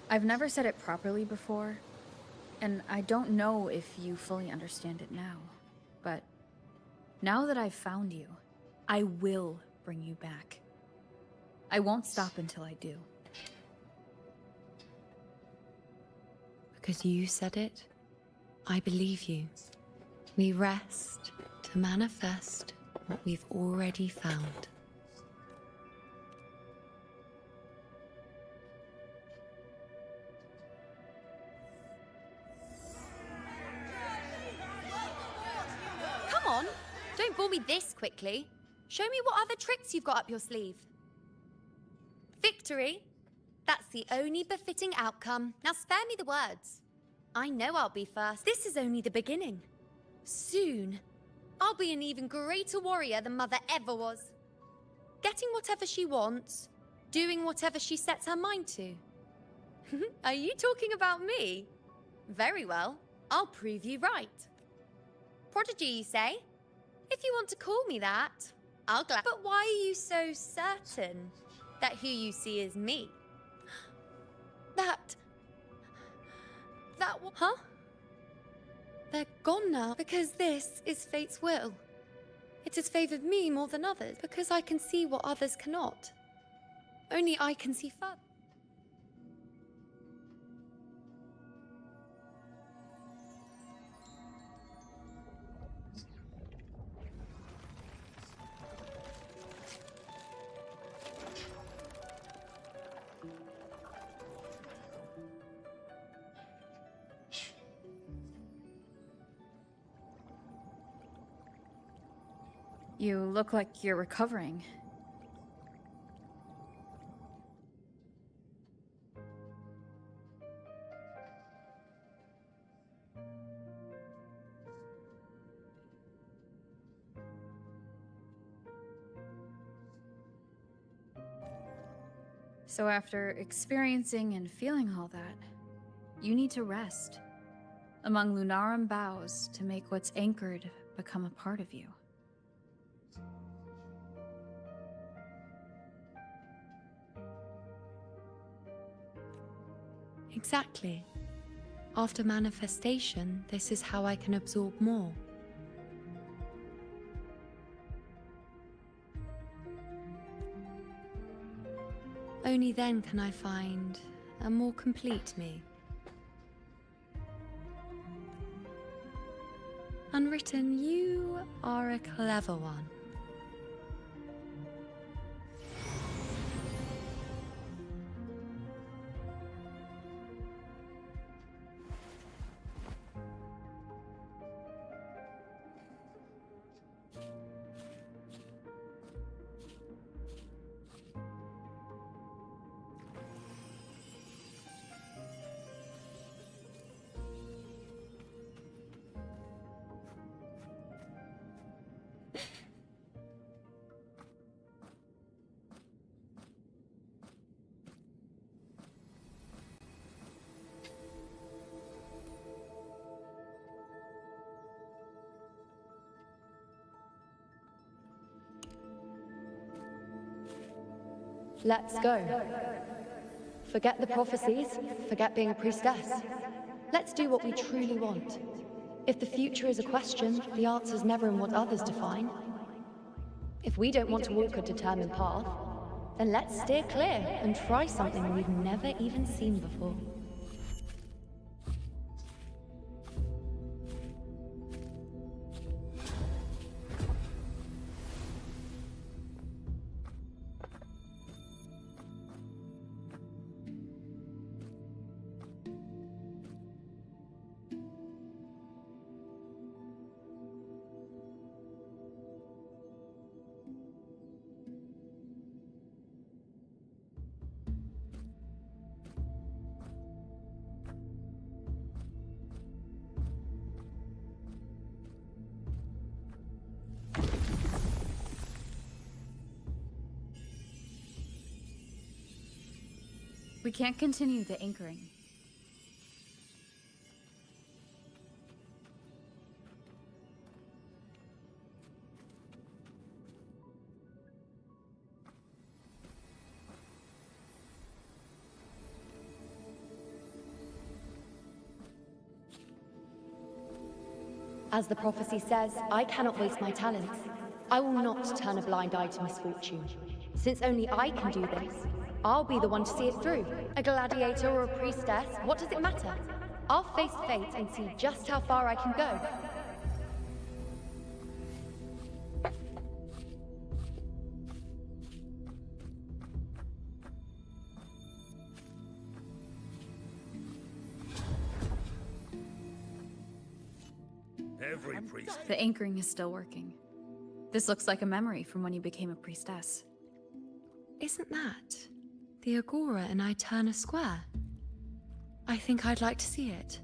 S8: I've never said it properly before, and I don't know if you fully understand it now, but now that I've found you, I will bring you back. I won't stop until I do.
S2: Because you said it, I believe you. We rest to manifest what we've already found. Come on, don't bore me this quickly. Show me what other tricks you've got up your sleeve. Victory? That's the only befitting outcome. Now spare me the words. I know I'll be first. This is only the beginning. Soon, I'll be an even greater warrior than Mother ever was. Getting whatever she wants, doing whatever she sets her mind to. Are you talking about me? Very well, I'll prove you right. Prodigy, you say? If you want to call me that, I'll gladly. But why are you so certain that who you see is me? Huh? They're gone now because this is fate's will. It has favored me more than others because I can see what others cannot. Only I can see further.
S8: You look like you're recovering. So after experiencing and feeling all that, you need to rest among Lunarum boughs to make what's anchored become a part of you.
S2: Exactly. After manifestation, this is how I can absorb more. Only then can I find a more complete me. Unwritten, you are a clever one.
S21: Let's go. Forget the prophecies, forget being a priestess. Let's do what we truly want. If the future is a question, the answer's never in what others define. If we don't want to walk a determined path, then let's steer clear and try something we've never even seen before.
S8: We can't continue the anchoring.
S21: As the prophecy says, I cannot waste my talents. I will not turn a blind eye to misfortune. Since only I can do this, I'll be the one to see it through. A gladiator or a priestess, what does it matter? I'll face fate and see just how far I can go.
S10: Every priest.
S8: The anchoring is still working. This looks like a memory from when you became a priestess.
S2: Isn't that the Agora in Eterna Square? I think I'd like to see it.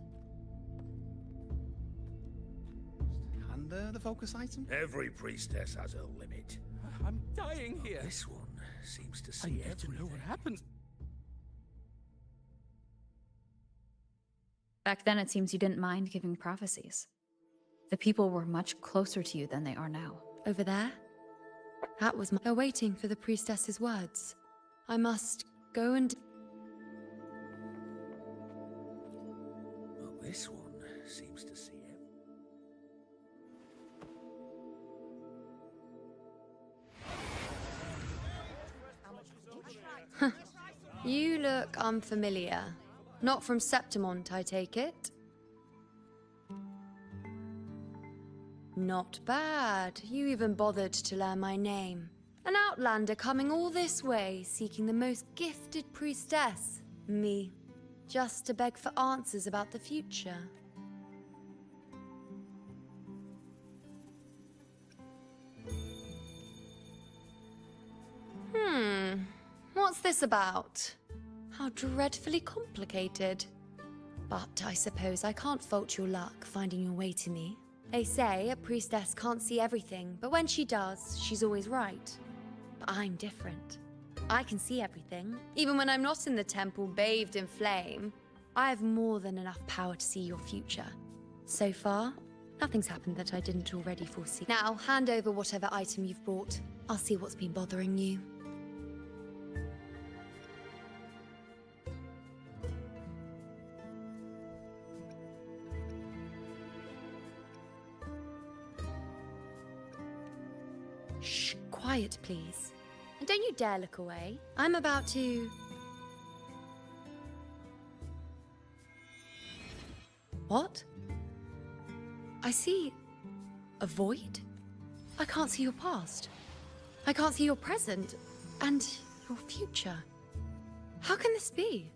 S5: And the focus item?
S10: Every priestess has a limit.
S5: I'm dying here.
S10: This one seems to
S5: I
S10: see
S5: need
S10: everything.
S5: to know what happened.
S8: Back then, it seems you didn't mind giving prophecies. The people were much closer to you than they are now.
S2: Over there? That was They're waiting for the priestess's words. I must go and...
S10: Well, this one seems to see it.
S2: You look unfamiliar. Not from Septimont, I take it? Not bad. You even bothered to learn my name. An outlander coming all this way, seeking the most gifted priestess, me, just to beg for answers about the future. What's this about? How dreadfully complicated. But I suppose I can't fault your luck finding your way to me. They say a priestess can't see everything, but when she does, she's always right. But I'm different. I can see everything, even when I'm not in the temple bathed in flame. I have more than enough power to see your future. So far, nothing's happened that I didn't already foresee. Now, hand over whatever item you've brought. I'll see what's been bothering you. Shh, quiet, please. And don't you dare look away. I'm about to... What? I see a void? I can't see your past. I can't see your present and your future. How can this be?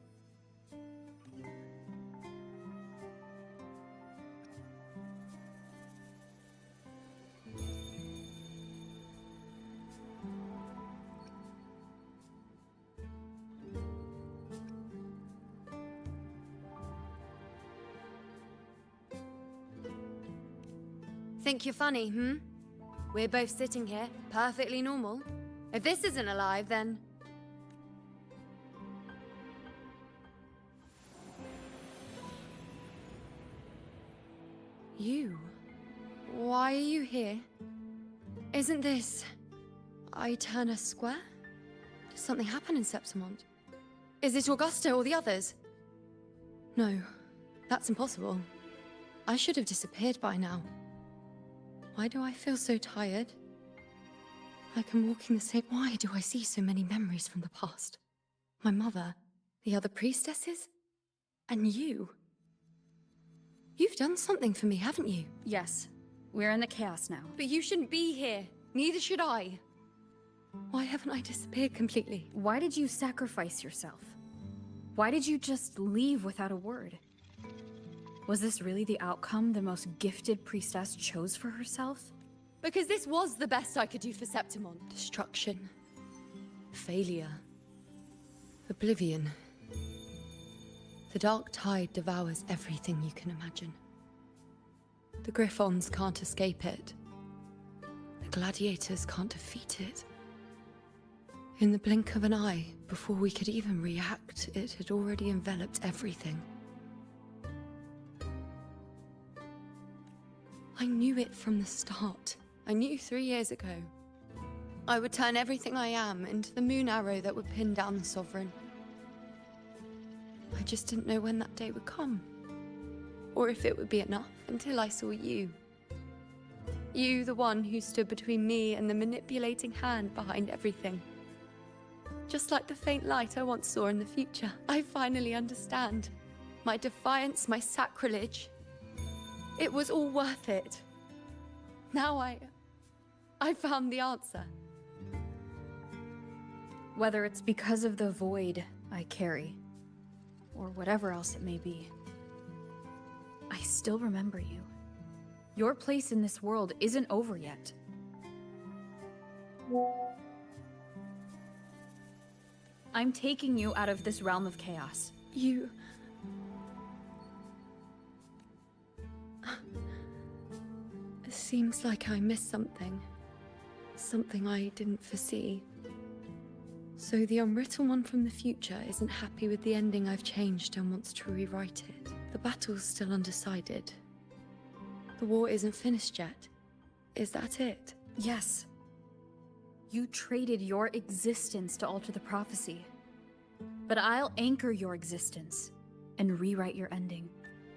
S2: Think you're funny, We're both sitting here, perfectly normal. If this isn't alive, then... You? Why are you here? Isn't this... Eterna Square? Did something happen in Septimont? Is it Augusta or the others? No, that's impossible. I should have disappeared by now. Why do I feel so tired? Like I'm walking the same... Why do I see so many memories from the past? My mother, the other priestesses, and you. You've done something for me, haven't you?
S8: Yes, we're in the chaos now.
S2: But you shouldn't be here. Neither should I. Why haven't I disappeared completely?
S8: Why did you sacrifice yourself? Why did you just leave without a word? Was this really the outcome the most gifted priestess chose for herself?
S2: Because this was the best I could do for Septimont. Destruction. Failure. Oblivion. The dark tide devours everything you can imagine. The Griffons can't escape it. The gladiators can't defeat it. In the blink of an eye, before we could even react, it had already enveloped everything. I knew it from the start. I knew 3 years ago. I would turn everything I am into the moon arrow that would pin down the Sovereign. I just didn't know when that day would come. Or if it would be enough until I saw you. You, the one who stood between me and the manipulating hand behind everything. Just like the faint light I once saw in the future. I finally understand. My defiance, my sacrilege. It was all worth it. Now I found the answer.
S8: Whether it's because of the void I carry, or whatever else it may be, I still remember you. Your place in this world isn't over yet. I'm taking you out of this realm of chaos.
S2: You... It seems like I missed something. Something I didn't foresee. So the unwritten one from the future isn't happy with the ending I've changed and wants to rewrite it. The battle's still undecided.
S21: The war isn't finished yet. Is that it?
S8: Yes. You traded your existence to alter the prophecy. But I'll anchor your existence and rewrite your ending.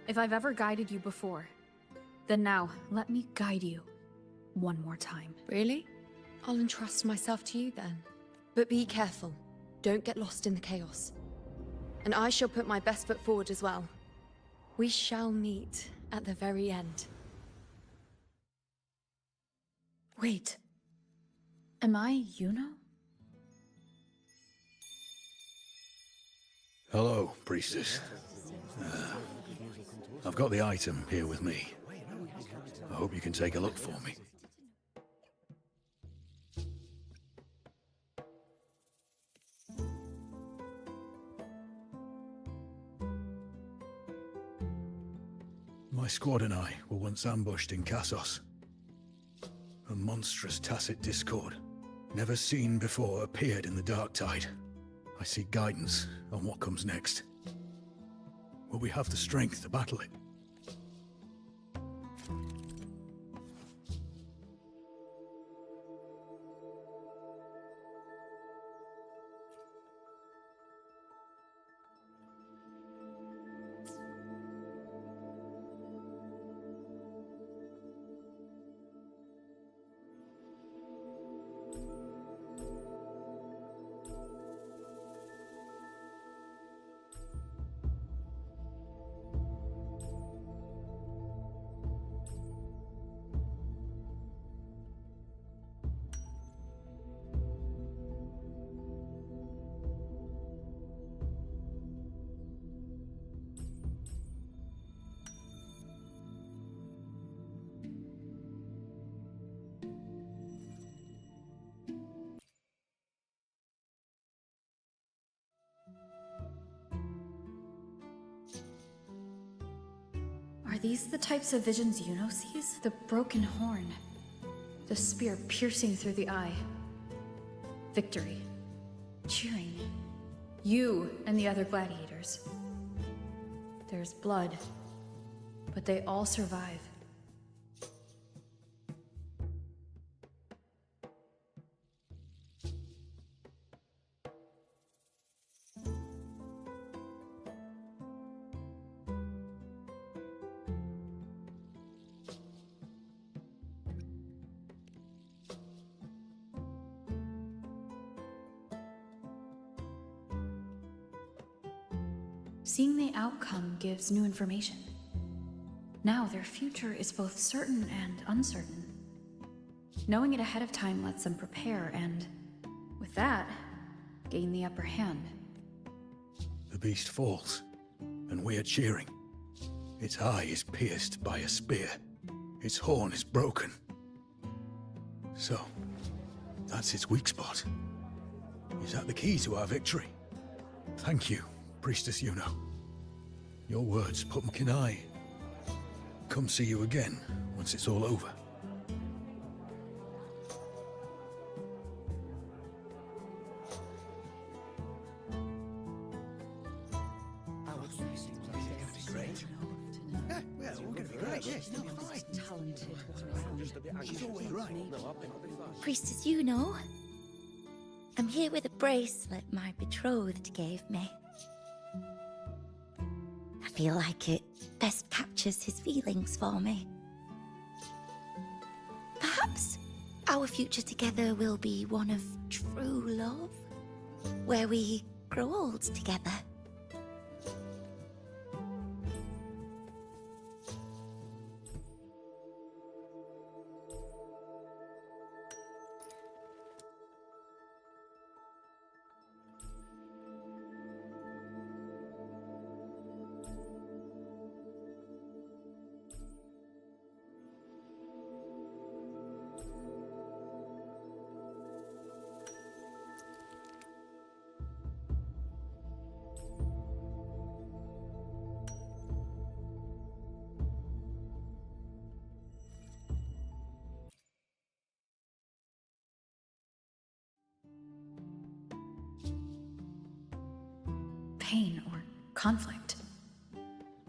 S8: If I've ever guided you before, then now let me guide you one more time.
S21: Really? I'll entrust myself to you then. But be careful. Don't get lost in the chaos. And I shall put my best foot forward as well. We shall meet at the very end.
S8: Wait. Am I Yuno?
S10: Hello, priestess. I've got the item here with me. I hope you can take a look for me. My squad and I were once ambushed in Kassos. A monstrous tacit discord, never seen before, appeared in the dark tide. I seek guidance on what comes next. Will we have the strength to battle it?
S8: Are these the types of visions Yuno sees? The broken horn. The spear piercing through the eye. Victory. Cheering. You and the other gladiators. There's blood, but they all survive. Seeing the outcome gives new information. Now their future is both certain and uncertain. Knowing it ahead of time lets them prepare and, with that, gain the upper hand.
S10: The beast falls, and we are cheering. Its eye is pierced by a spear. Its horn is broken. So, that's its weak spot. Is that the key to our victory? Thank you, Priestess Yuno. Your words put me... Can I come see you again once it's all over?
S4: Great. Yeah, well, we're going to be great, yes. No, fine. She's always right.
S3: Priestess Yuno, I'm here with a bracelet my betrothed gave me. I feel like it best captures his feelings for me. Perhaps our future together will be one of true love, where we grow old together.
S8: Pain or conflict,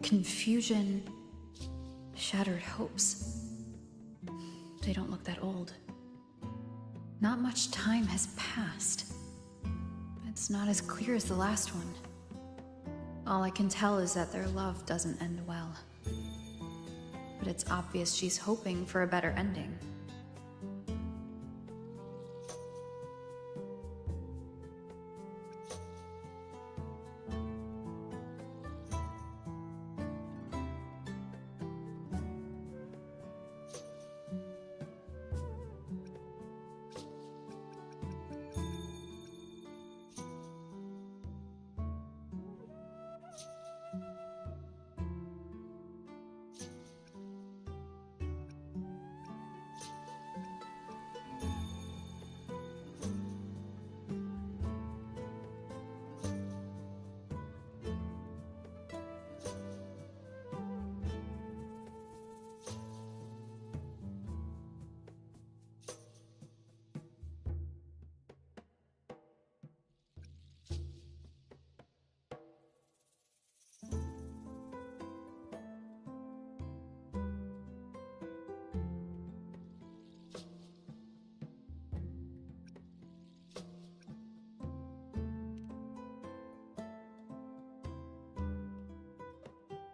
S8: confusion Shattered hopes. They don't look that old. Not much time has passed. It's not as clear as the last one. All I can tell is that their love doesn't end well. But it's obvious she's hoping for a better ending.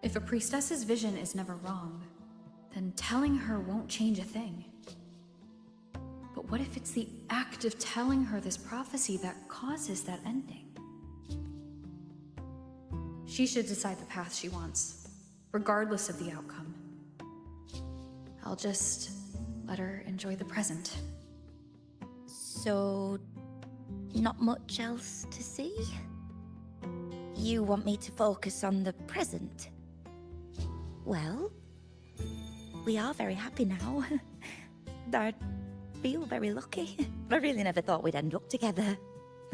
S8: If a priestess's vision is never wrong, then telling her won't change a thing. But what if it's the act of telling her this prophecy that causes that ending? She should decide the path she wants, regardless of the outcome. I'll just let her enjoy the present.
S3: So, not much else to see? You want me to focus on the present? Well, we are very happy now. I feel very lucky. I really never thought we'd end up together.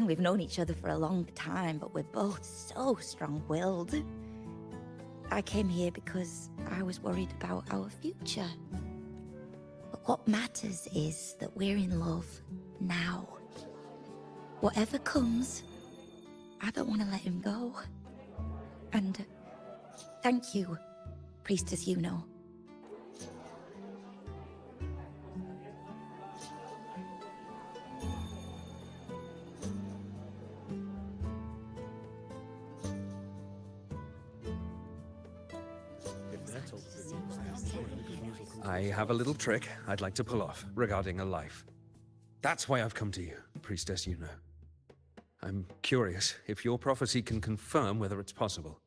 S3: We've known each other for a long time, but we're both so strong-willed. I came here because I was worried about our future. But what matters is that we're in love now. Whatever comes, I don't want to let him go. And thank you, Priestess Yuno.
S7: I have a little trick I'd like to pull off regarding a life. That's why I've come to you, Priestess Yuno. I'm curious if your prophecy can confirm whether it's possible.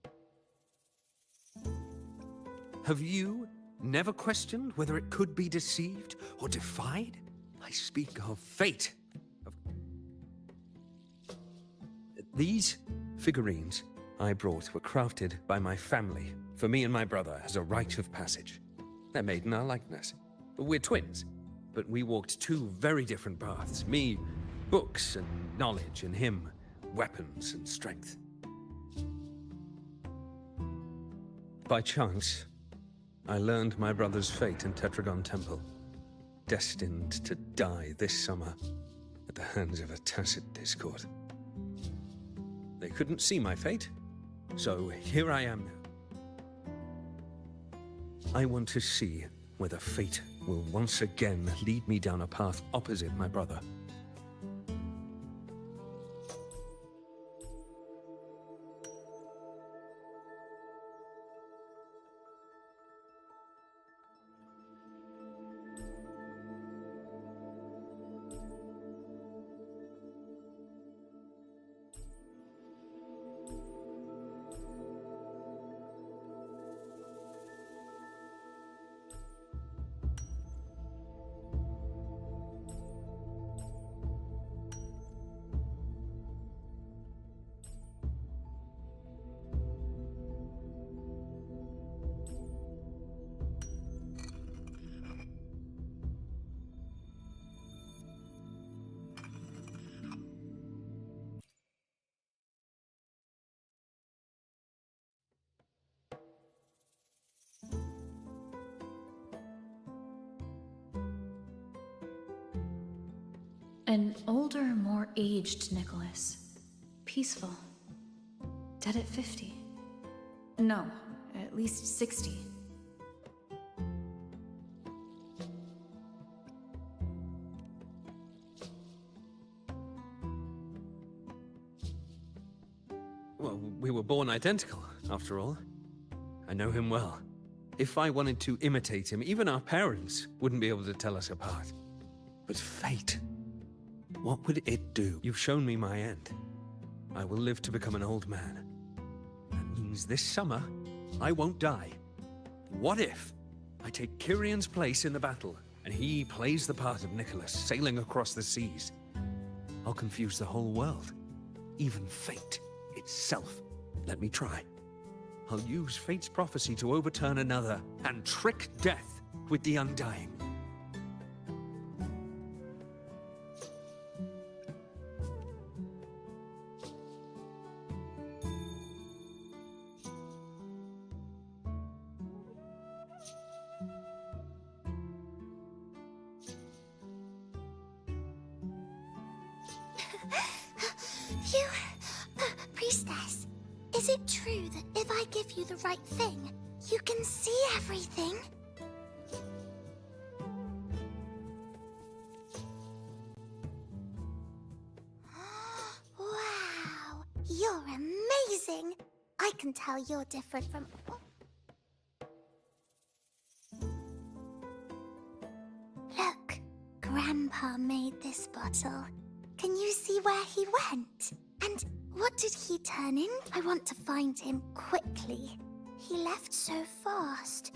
S7: Have you never questioned whether it could be deceived or defied? I speak of fate. These figurines I brought were crafted by my family for me and my brother as a rite of passage. They're made in our likeness. We're twins, but we walked two very different paths. Me, books and knowledge, and him, weapons and strength. By chance, I learned my brother's fate in Tetragon Temple, destined to die this summer at the hands of a tacit discord. They couldn't see my fate, so here I am now. I want to see whether fate will once again lead me down a path opposite my brother.
S8: An older, more aged Nicholas. Peaceful. Dead at 50. No, at least 60.
S7: born identical, after all. I know him well. If I wanted to imitate him, even our parents wouldn't be able to tell us apart. But fate, what would it do? You've shown me my end. I will live to become an old man. That means this summer, I won't die. What if I take Kyrion's place in the battle, and he plays the part of Nicholas, sailing across the seas? I'll confuse the whole world, even fate itself. Let me try. I'll use fate's prophecy to overturn another, and trick death with the undying.
S12: Phew. Priestess, is it true that if I give you the right thing, you can see everything? Wow, you're amazing. I can tell you're different from... Look, Grandpa made this bottle. Can you see where he went? And what did he turn in? I want to find him quickly. He left so fast.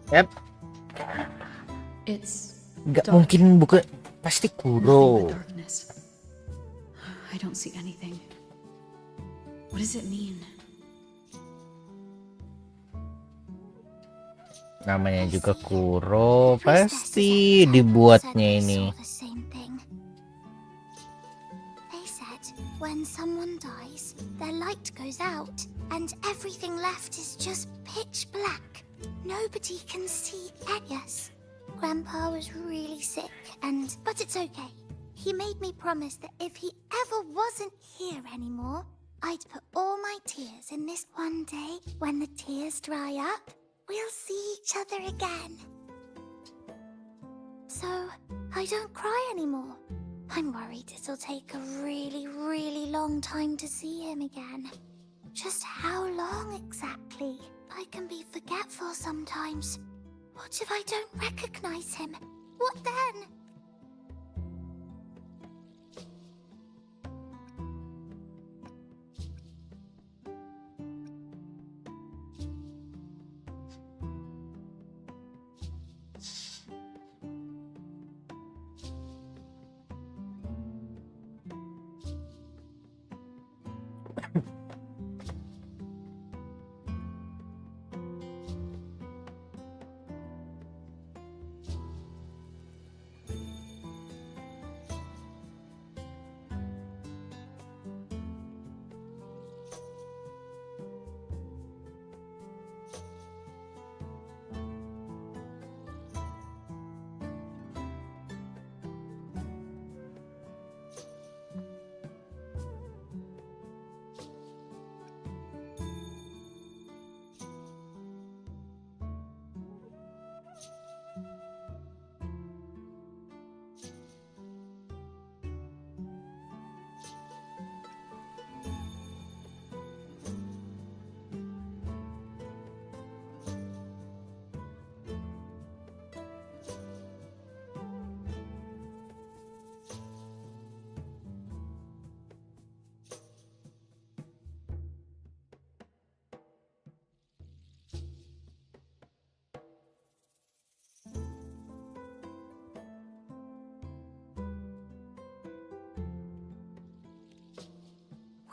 S6: Yep. Gak mungkin, bukan, pasti Kuro.
S8: I don't see anything. What does it mean?
S6: Namanya juga Kuro, pasti dibuatnya ini.
S12: They said when someone dies, their light goes out, and everything left is just pitch black. Nobody can see. Yes, Grandpa was really sick, but it's okay. He made me promise that if he ever wasn't here anymore, I'd put all my tears in this one day. When the tears dry up, we'll see each other again. So, I don't cry anymore. I'm worried it'll take a really, really long time to see him again. Just how long exactly? I can be forgetful sometimes. What if I don't recognize him? What then?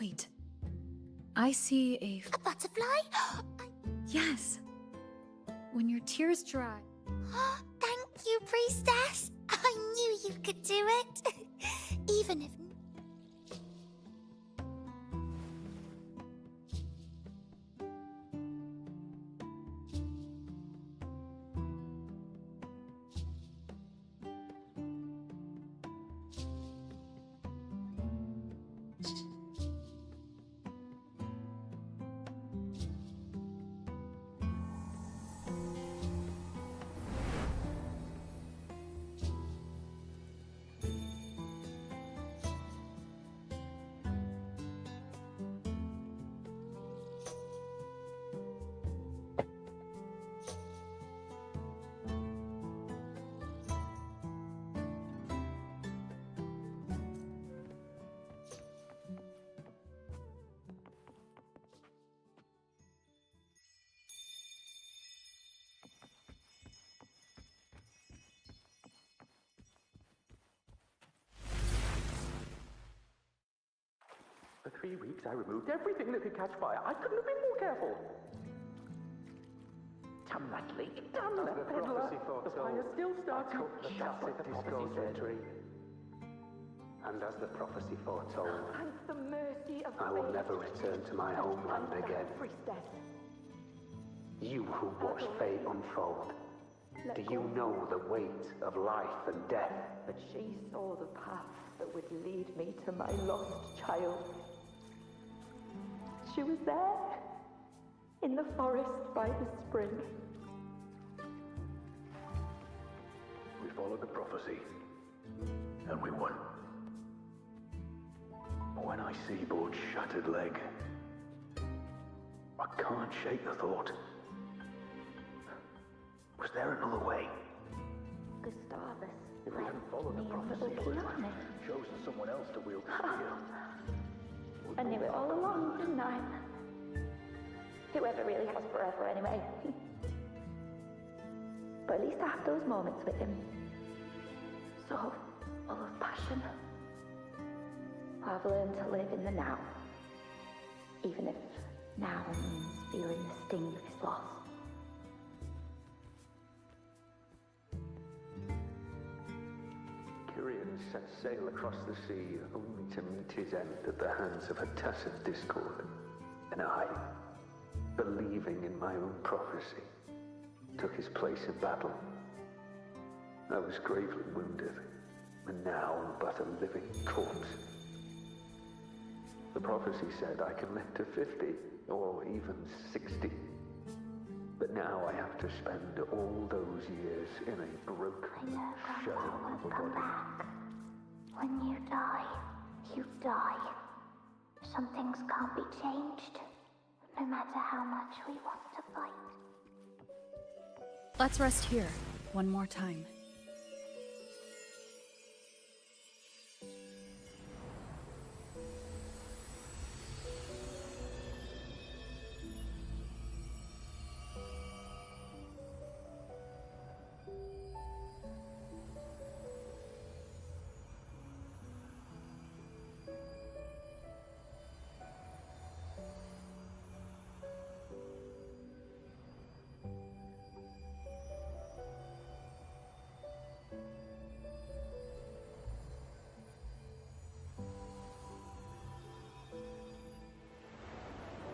S8: Wait, I see a
S3: butterfly?
S8: Yes. When your tears dry.
S3: Thank you, priestess. I knew you could do it. Even if...
S18: For 3 weeks, I removed everything that could catch fire. I couldn't have been more careful. Damn that leak. Damn that peddler. The fire still starting. Just like the prophecy said.
S9: And as the prophecy foretold,
S15: Thank the mercy of
S9: I will
S15: fate.
S9: never return to my homeland again.
S15: Priestess.
S9: You who watched fate unfold, do you know the weight of life and death?
S15: But she saw the path that would lead me to my lost child. She was there, in the forest by the spring.
S9: We followed the prophecy, and we won. But when I see Board's shattered leg, I can't shake the thought. Was there another way?
S15: Gustavus.
S9: If we hadn't followed the prophecy, we would have chosen someone else to wield the spear.
S15: I knew it all along, didn't I? Whoever really has forever, anyway. But at least I have those moments with him. So full of passion. I've learned to live in the now. Even if now means feeling the sting of his loss.
S9: Kyrian set sail across the sea, only to meet his end at the hands of a tacit discord. And I, believing in my own prophecy, took his place in battle. I was gravely wounded, and now am but a living corpse. The prophecy said I can live to 50, or even 60. But now I have to spend all those years in a broken, shell of a body.
S3: When you die, you die. Some things can't be changed, no matter how much we want to fight.
S8: Let's rest here, one more time.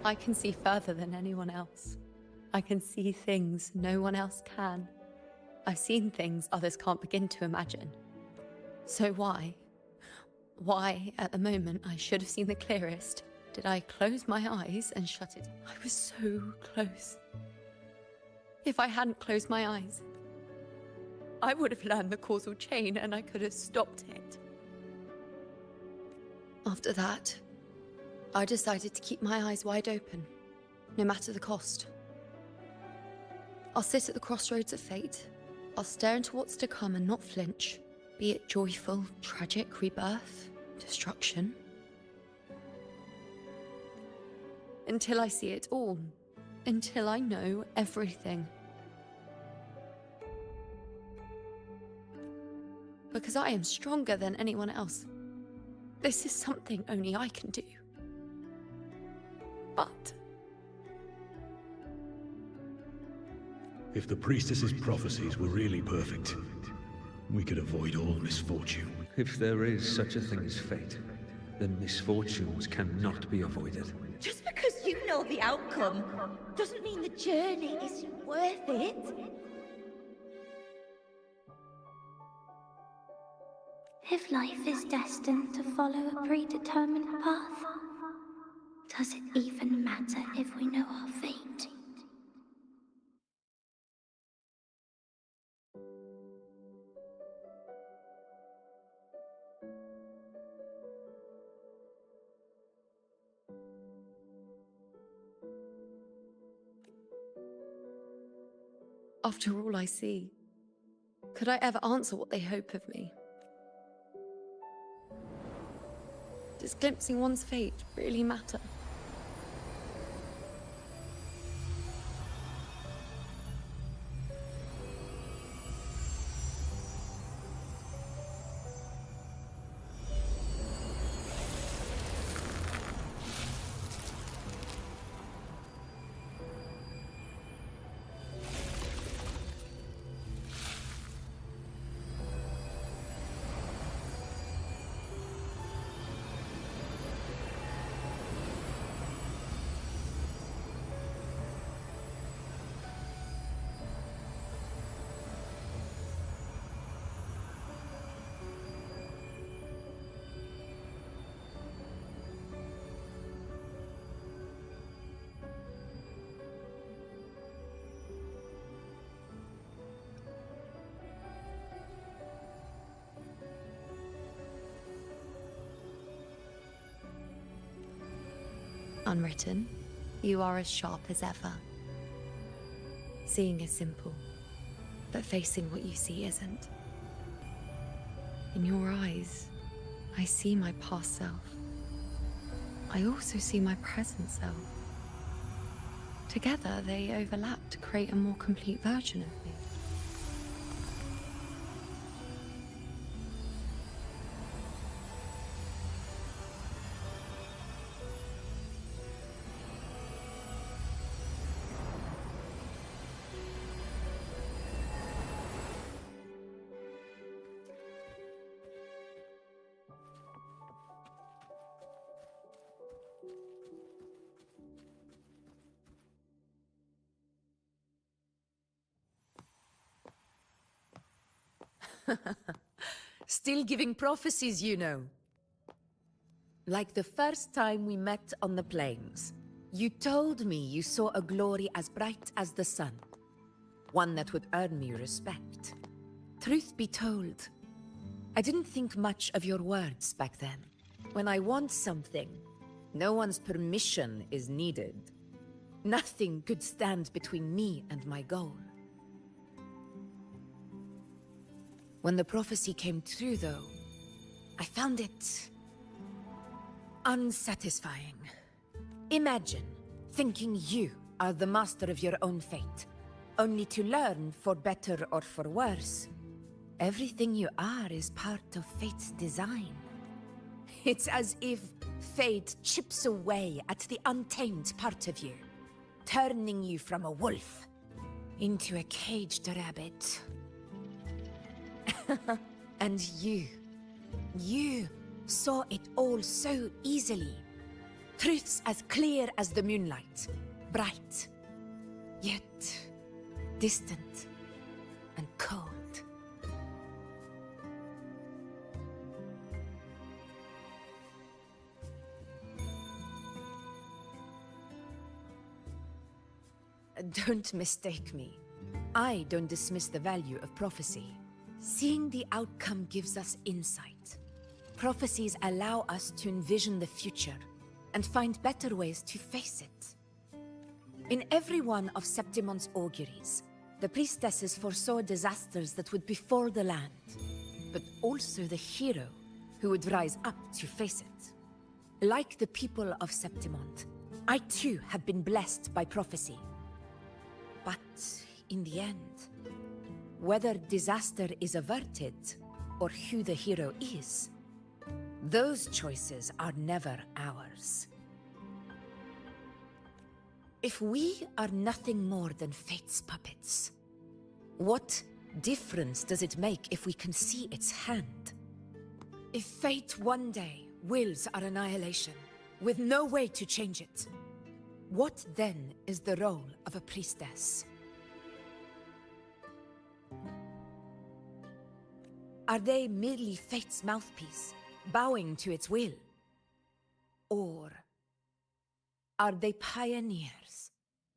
S2: I can see further than anyone else. I can see things no one else can. I've seen things others can't begin to imagine. So why at the moment I should have seen the clearest, did I close my eyes and shut it? I was so close. If I hadn't closed my eyes, I would have learned the causal chain and I could have stopped it. After that, I decided to keep my eyes wide open, no matter the cost. I'll sit at the crossroads of fate. I'll stare into what's to come and not flinch, be it joyful, tragic, rebirth, destruction. Until I see it all, until I know everything. Because I am stronger than anyone else. This is something only I can do.
S21: But
S13: If the priestess's prophecies were really perfect, we could avoid all misfortune.
S7: If there is such a thing as fate, then misfortunes cannot be avoided.
S22: Just because you know the outcome doesn't mean the journey is worth it.
S15: If life is destined to follow a predetermined path, does it even matter if we know our fate?
S2: after all I see, could I ever answer what they hope of me? Does glimpsing one's fate really matter? Unwritten, you are as sharp as ever. Seeing is simple, but facing what you see isn't. In your eyes, I see my past self. I also see my present self. Together, they overlap to create a more complete version of me.
S11: Still giving prophecies, you know. Like the first time we met on the plains, you told me you saw a glory as bright as the sun, one that would earn me respect. Truth be told, I didn't think much of your words back then. When I want something, no one's permission is needed. Nothing could stand between me and my goal. When the prophecy came true, though, I found it unsatisfying. Imagine thinking you are the master of your own fate, only to learn, for better or for worse, everything you are is part of fate's design. It's as if fate chips away at the untamed part of you, turning you from a wolf into a caged rabbit. And you saw it all so easily. Truths as clear as the moonlight, bright, yet distant and cold. Don't mistake me. I don't dismiss the value of prophecy. Seeing the outcome gives us insight. Prophecies allow us to envision the future and find better ways to face it. In every one of Septimon's auguries, the priestesses foresaw disasters that would befall the land, but also the hero who would rise up to face it. Like the people of Septimont, I too have been blessed by prophecy. But in the end, whether disaster is averted or who the hero is, those choices are never ours. If we are nothing more than fate's puppets, what difference does it make if we can see its hand? If fate one day wills our annihilation, with no way to change it, what then is the role of a priestess? Are they merely fate's mouthpiece, bowing to its will? Or are they pioneers,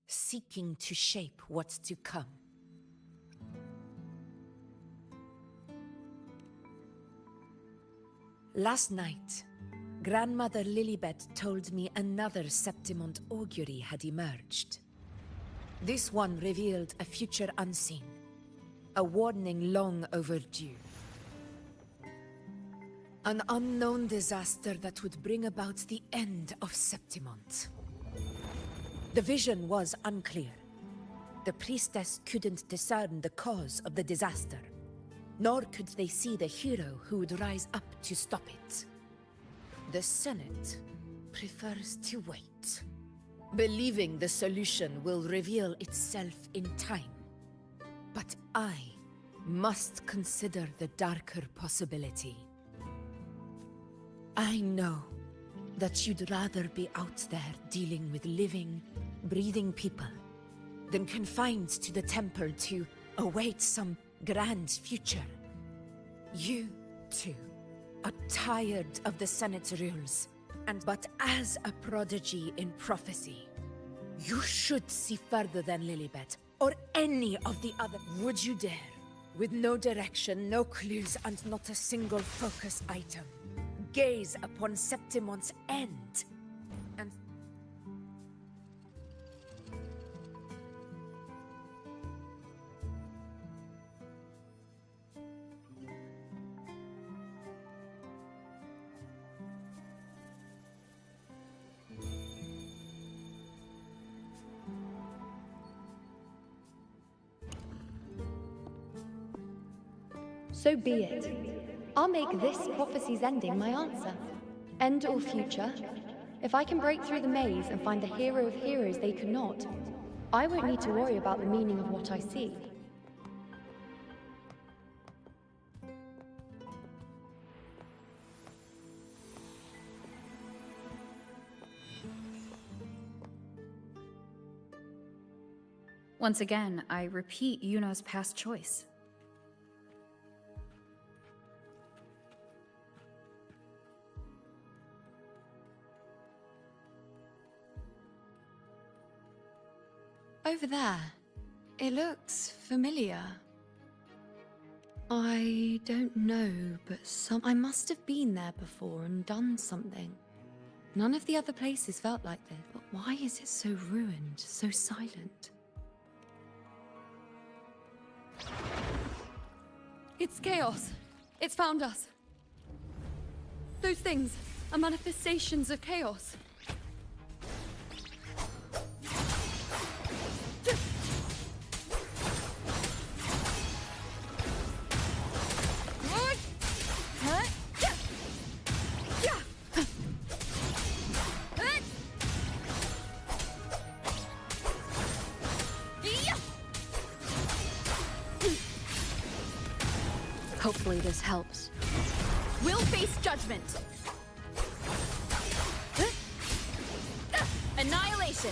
S11: seeking to shape what's to come? Last night, Grandmother Lilibet told me another Septimont augury had emerged. This one revealed a future unseen, a warning long overdue. An unknown disaster that would bring about the end of Septimont. The vision was unclear. The priestess couldn't discern the cause of the disaster, nor could they see the hero who would rise up to stop it. The Senate prefers to wait, believing the solution will reveal itself in time. But I must consider the darker possibility. I know that you'd rather be out there dealing with living, breathing people than confined to the temple to await some grand future. You, too, are tired of the Senate's rules, but as a prodigy in prophecy, you should see further than Lilibet, or any of the other. Would you dare, with no direction, no clues, and not a single focus item, gaze upon Septimont's end, and...
S21: So be it. I'll make this prophecy's ending my answer. End or future, if I can break through the maze and find the hero of heroes they could not, I won't need to worry about the meaning of what I see.
S8: Once again, I repeat Yuno's past choice.
S2: Over there. It looks familiar. I don't know, but I must have been there before and done something. None of the other places felt like this, but why is it so ruined, so silent? It's chaos. It's found us. Those things are manifestations of chaos.
S21: Hopefully this helps.
S3: We'll face judgment. Annihilation.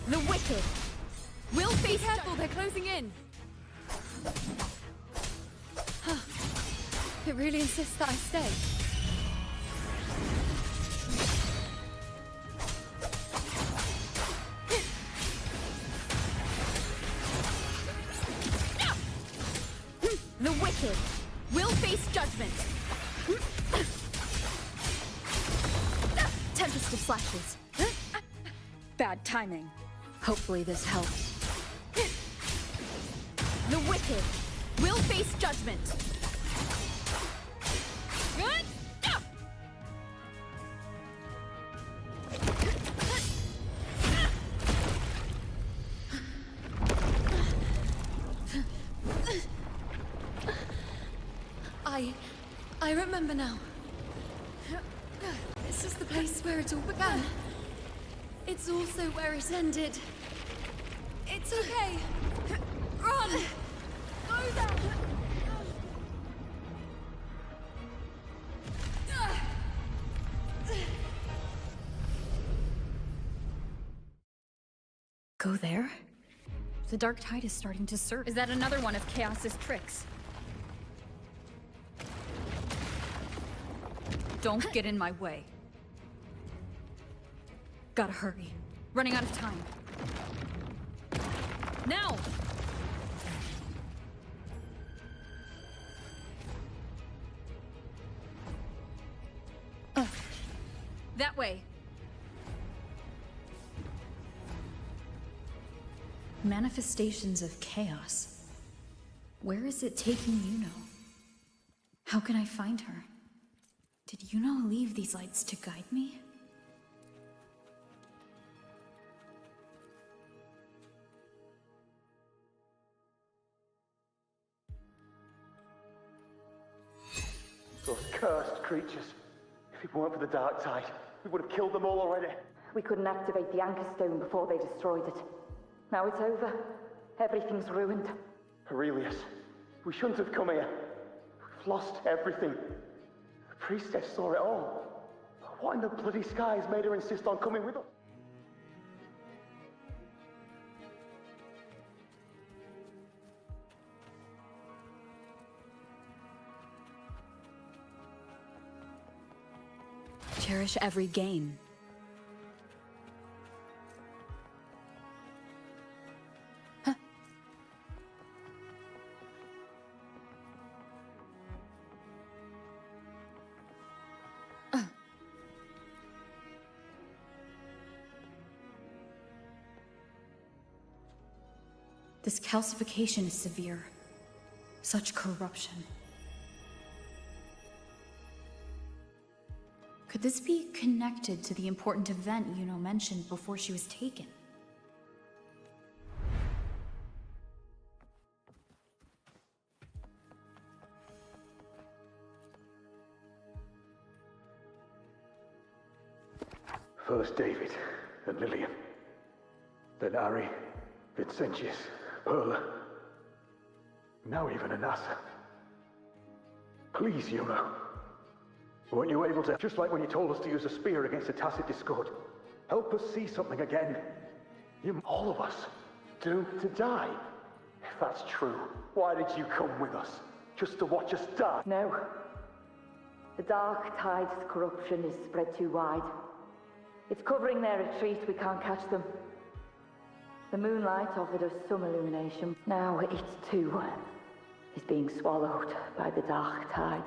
S3: The wicked. We'll face.
S2: Be careful, they're closing in. It really insists that I stay.
S3: The wicked will face judgment. Tempest of slashes. Bad timing.
S21: Hopefully this helps.
S3: The wicked will face judgment.
S2: I remember now. This is the place where it all began. It's also where it ended. It's okay. Run! Go there!
S8: Go there? The dark tide is starting to surge.
S3: Is that another one of Chaos's tricks? Don't get in my way. Gotta hurry. Running out of time. Now! That way.
S8: Manifestations of chaos. Where is it taking Yuno? How can I find her? Did Yuno leave these lights to guide me?
S18: Those cursed creatures. If it weren't for the dark tide, we would have killed them all already.
S16: We couldn't activate the anchor stone before they destroyed it. Now it's over. Everything's ruined.
S18: Aurelius, we shouldn't have come here. We've lost everything. The priestess saw it all. What in the bloody skies made her insist on coming with us?
S8: Cherish every gain. This calcification is severe. Such corruption. Could this be connected to the important event Yuno mentioned before she was taken?
S18: First David and Lillian. Then Ari, Vincentius, Perla. Now even Anassa. Please, Yuno. Weren't you able to, just like when you told us to use a spear against the tacit discord, help us see something again? You, all of us, doomed to die. If that's true, why did you come with us? Just to watch us die?
S16: No. The dark tide's corruption is spread too wide. It's covering their retreat. We can't catch them. The moonlight offered us some illumination. Now it too is being swallowed by the dark tide.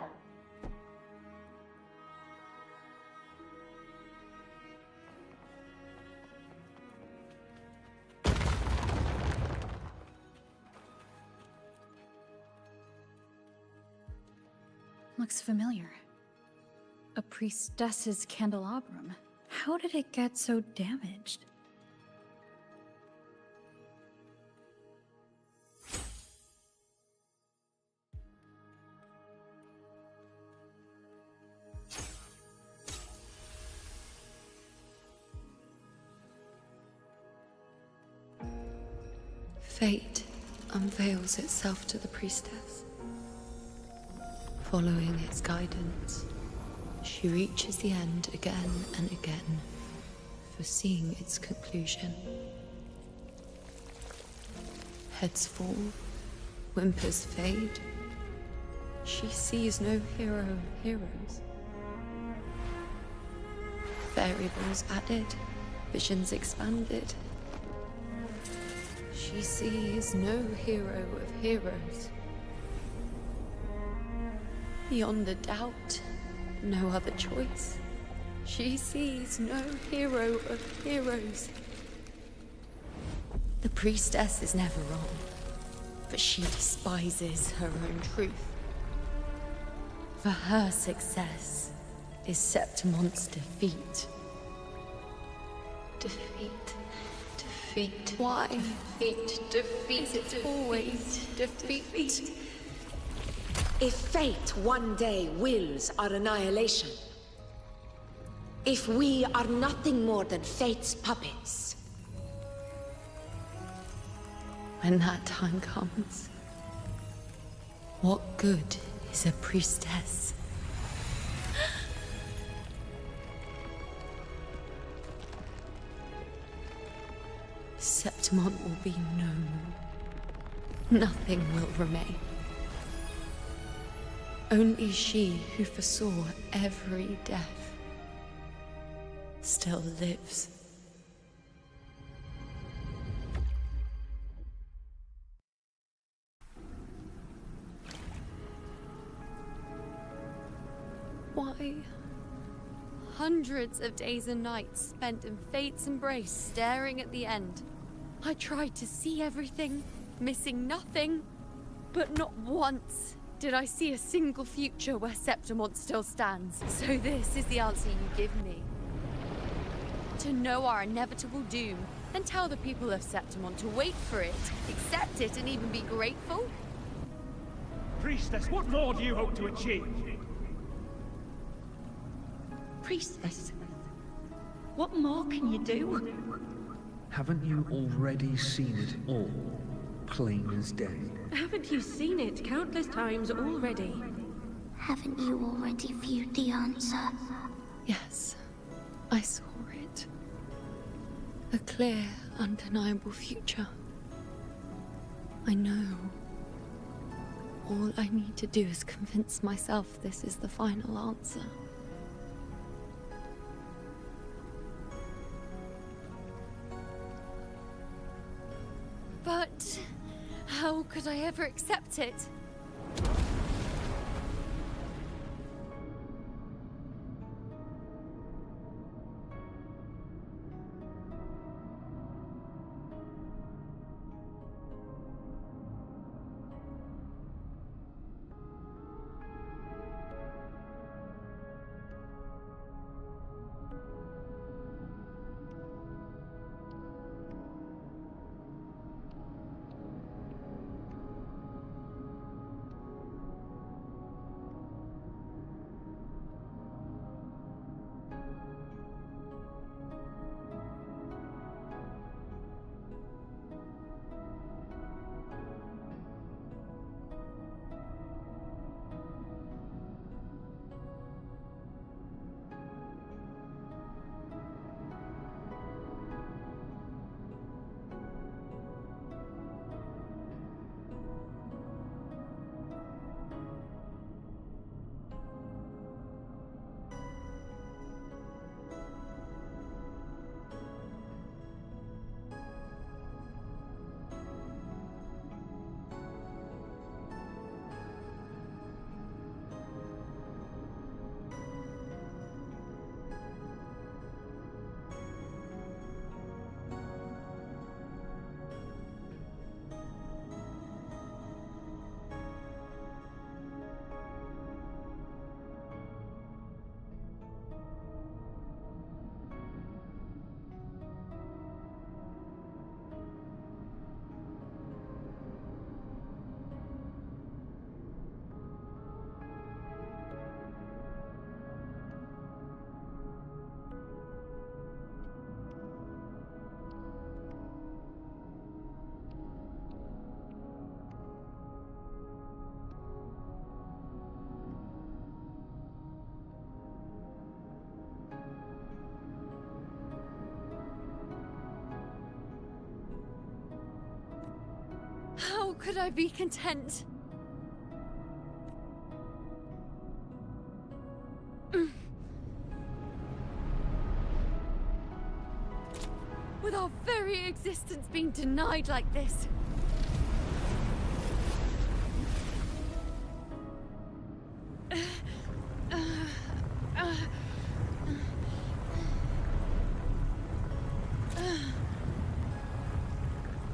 S8: Looks familiar. A priestess's candelabrum. How did it get so damaged?
S21: Fate unveils itself to the priestess. Following its guidance, she reaches the end again and again, foreseeing its conclusion. Heads fall, whimpers fade. She sees no hero of heroes. Variables added, visions expanded. She sees no hero of heroes. Beyond a doubt, no other choice. She sees no hero of heroes. The priestess is never wrong, but she despises her own truth. For her success is Septimon's defeat. Defeat. Defeat. Why? Defeat. Defeat. Is it always defeat?
S11: If fate one day wills our annihilation, if we are nothing more than fate's puppets,
S2: when that time comes, what good is a priestess? Septimont will be no more. Nothing will remain. Only she who foresaw every death still lives. Why? Hundreds of days and nights spent in fate's embrace, staring at the end. I tried to see everything, missing nothing, but not once did I see a single future where Septimont still stands. So this is the answer you give me. To know our inevitable doom, then tell the people of Septimont to wait for it, accept it, and even be grateful?
S1: Priestess, what more do you hope to achieve?
S22: Priestess, what more can you do?
S7: Haven't you already seen it all, plain as day?
S22: Haven't you seen it countless times already?
S12: Haven't you already viewed the answer?
S2: Yes, I saw it. A clear, undeniable future. I know. All I need to do is convince myself this is the final answer. But how could I ever accept it? How could I be content? With our very existence being denied like this.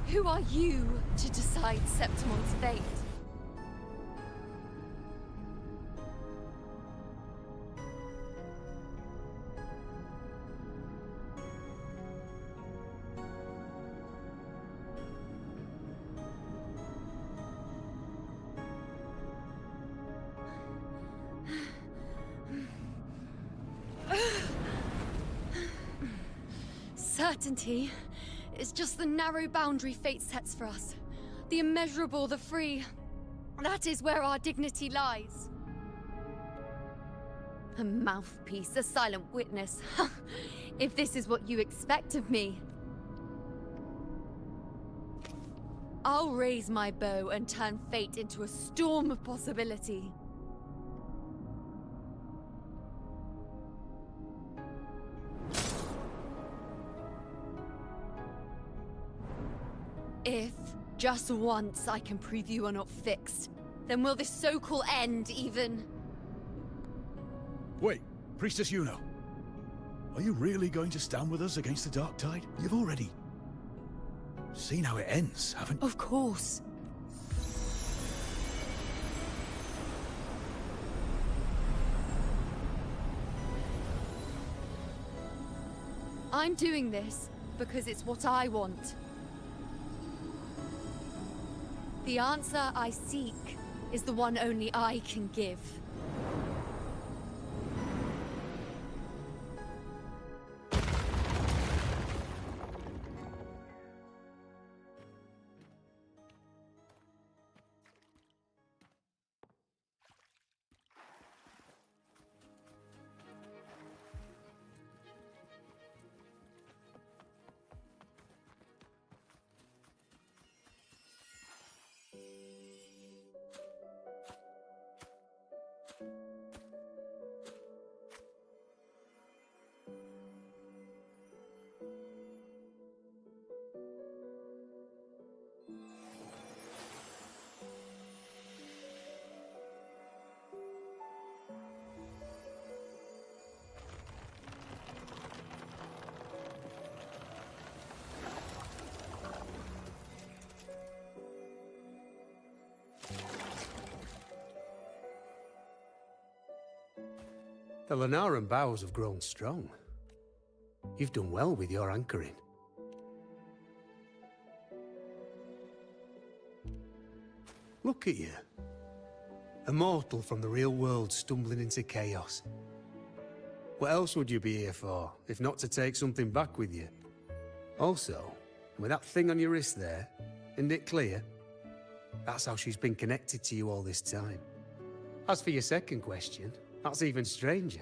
S2: Who are you to decide Septimont's fate? certainty is just the narrow boundary fate sets for us. The immeasurable, the free. That is where our dignity lies. A mouthpiece, a silent witness. If this is what you expect of me. I'll raise my bow and turn fate into a storm of possibility. If, just once, I can prove you are not fixed, then will this so-called end even...
S13: Wait, Priestess Yuno. Are you really going to stand with us against the Dark Tide? You've already seen how it ends, haven't you?
S2: Of course. I'm doing this because it's what I want. The answer I seek is the one only I can give.
S20: The Lunaran bows have grown strong. You've done well with your anchoring. Look at you. A mortal from the real world stumbling into chaos. What else would you be here for, if not to take something back with you? Also, with that thing on your wrist there, isn't it clear? That's how she's been connected to you all this time. As for your second question, that's even stranger.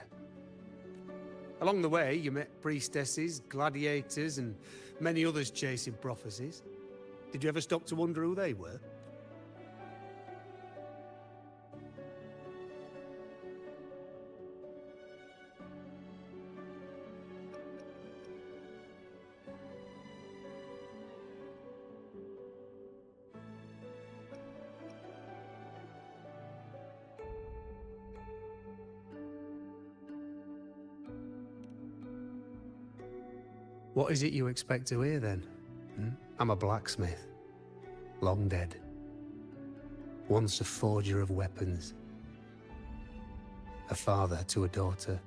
S20: Along the way, you met priestesses, gladiators, and many others chasing prophecies. Did you ever stop to wonder who they were? What is it you expect to hear, then? I'm a blacksmith. Long dead. Once a forger of weapons. A father to a daughter.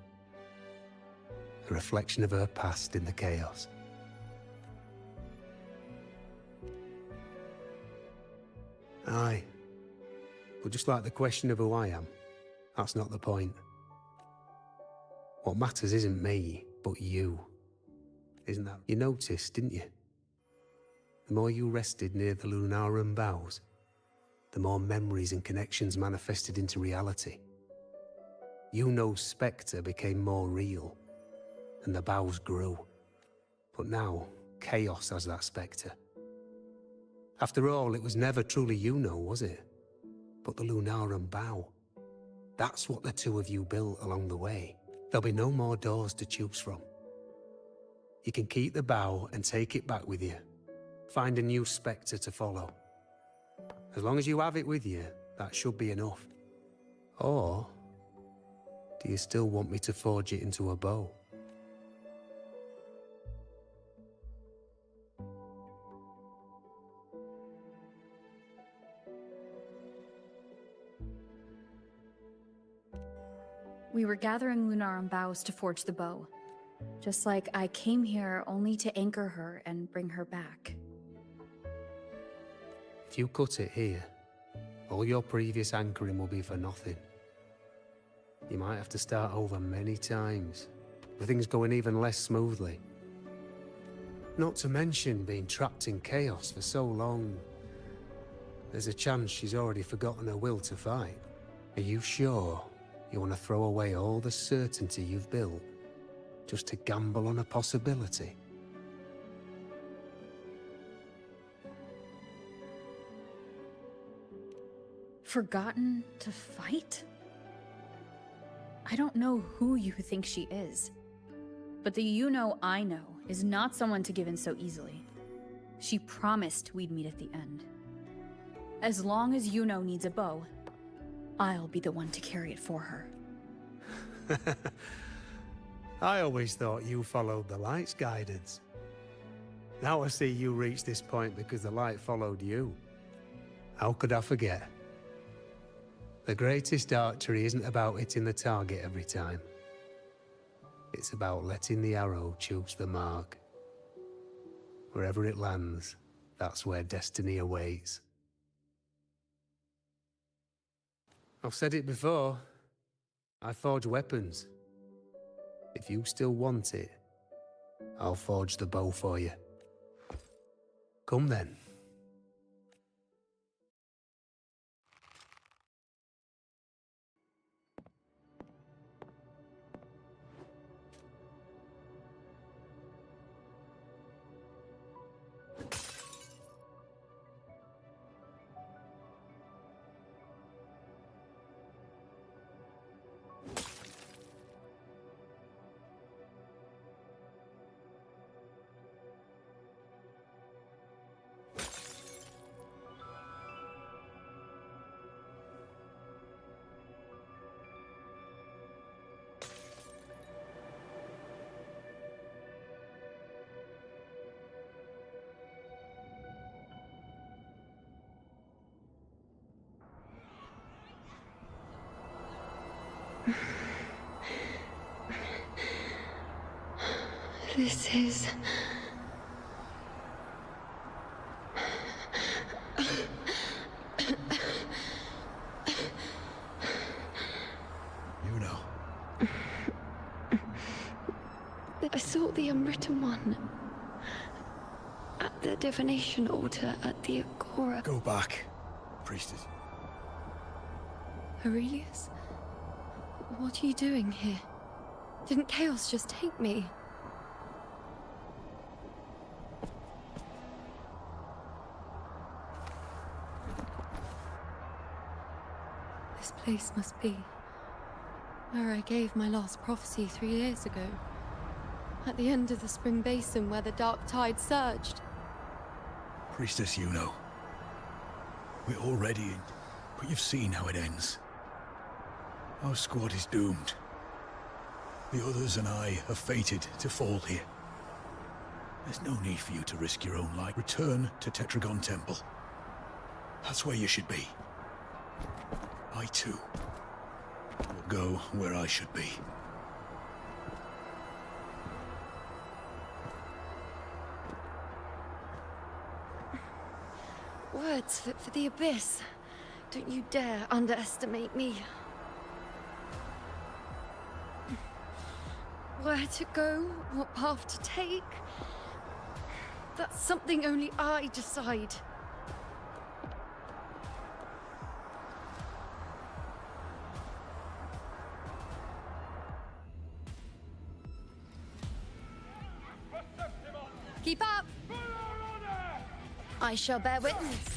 S20: A reflection of her past in the chaos. Aye. But just like the question of who I am, that's not the point. What matters isn't me, but you. Isn't that... You noticed, didn't you? The more you rested near the Lunaran bows, the more memories and connections manifested into reality. Yuno's spectre became more real, and the bows grew. But now, chaos has that spectre. After all, it was never truly Yuno, was it? But the Lunaran bow. That's what the two of you built along the way. There'll be no more doors to choose from. You can keep the bow and take it back with you. Find a new spectre to follow. As long as you have it with you, that should be enough. Or, do you still want me to forge it into a bow?
S8: We were gathering Lunaran boughs to forge the bow. Just like I came here only to anchor her and bring her back.
S20: If you cut it here, all your previous anchoring will be for nothing. You might have to start over many times, with things going even less smoothly. Not to mention being trapped in chaos for so long. There's a chance she's already forgotten her will to fight. Are you sure you want to throw away all the certainty you've built just to gamble on a possibility?
S8: Forgotten to fight? I don't know who you think she is, but the you know I know is not someone to give in so easily. She promised we'd meet at the end. As long as you know needs a bow, I'll be the one to carry it for her.
S20: I always thought you followed the light's guidance. Now I see you reached this point because the light followed you. How could I forget? The greatest archery isn't about hitting the target every time. It's about letting the arrow choose the mark. Wherever it lands, that's where destiny awaits. I've said it before. I forge weapons. If you still want it, I'll forge the bow for you. Come then.
S21: This is...
S13: You know.
S21: I sought the unwritten one at the divination altar at the Agora.
S13: Go back, priestess.
S21: Aurelius? What are you doing here? Didn't chaos just take me? This place must be where I gave my last prophecy 3 years ago. At the end of the spring basin where the dark tide surged.
S13: Priestess, you know. We're all ready, but you've seen how it ends. Our squad is doomed. The others and I are fated to fall here. There's no need for you to risk your own life. Return to Tetragon Temple. That's where you should be. I too will go where I should be.
S21: Words fit for the abyss. Don't you dare underestimate me. Where to go, what path to take, that's something only I decide. Keep up! I shall bear witness.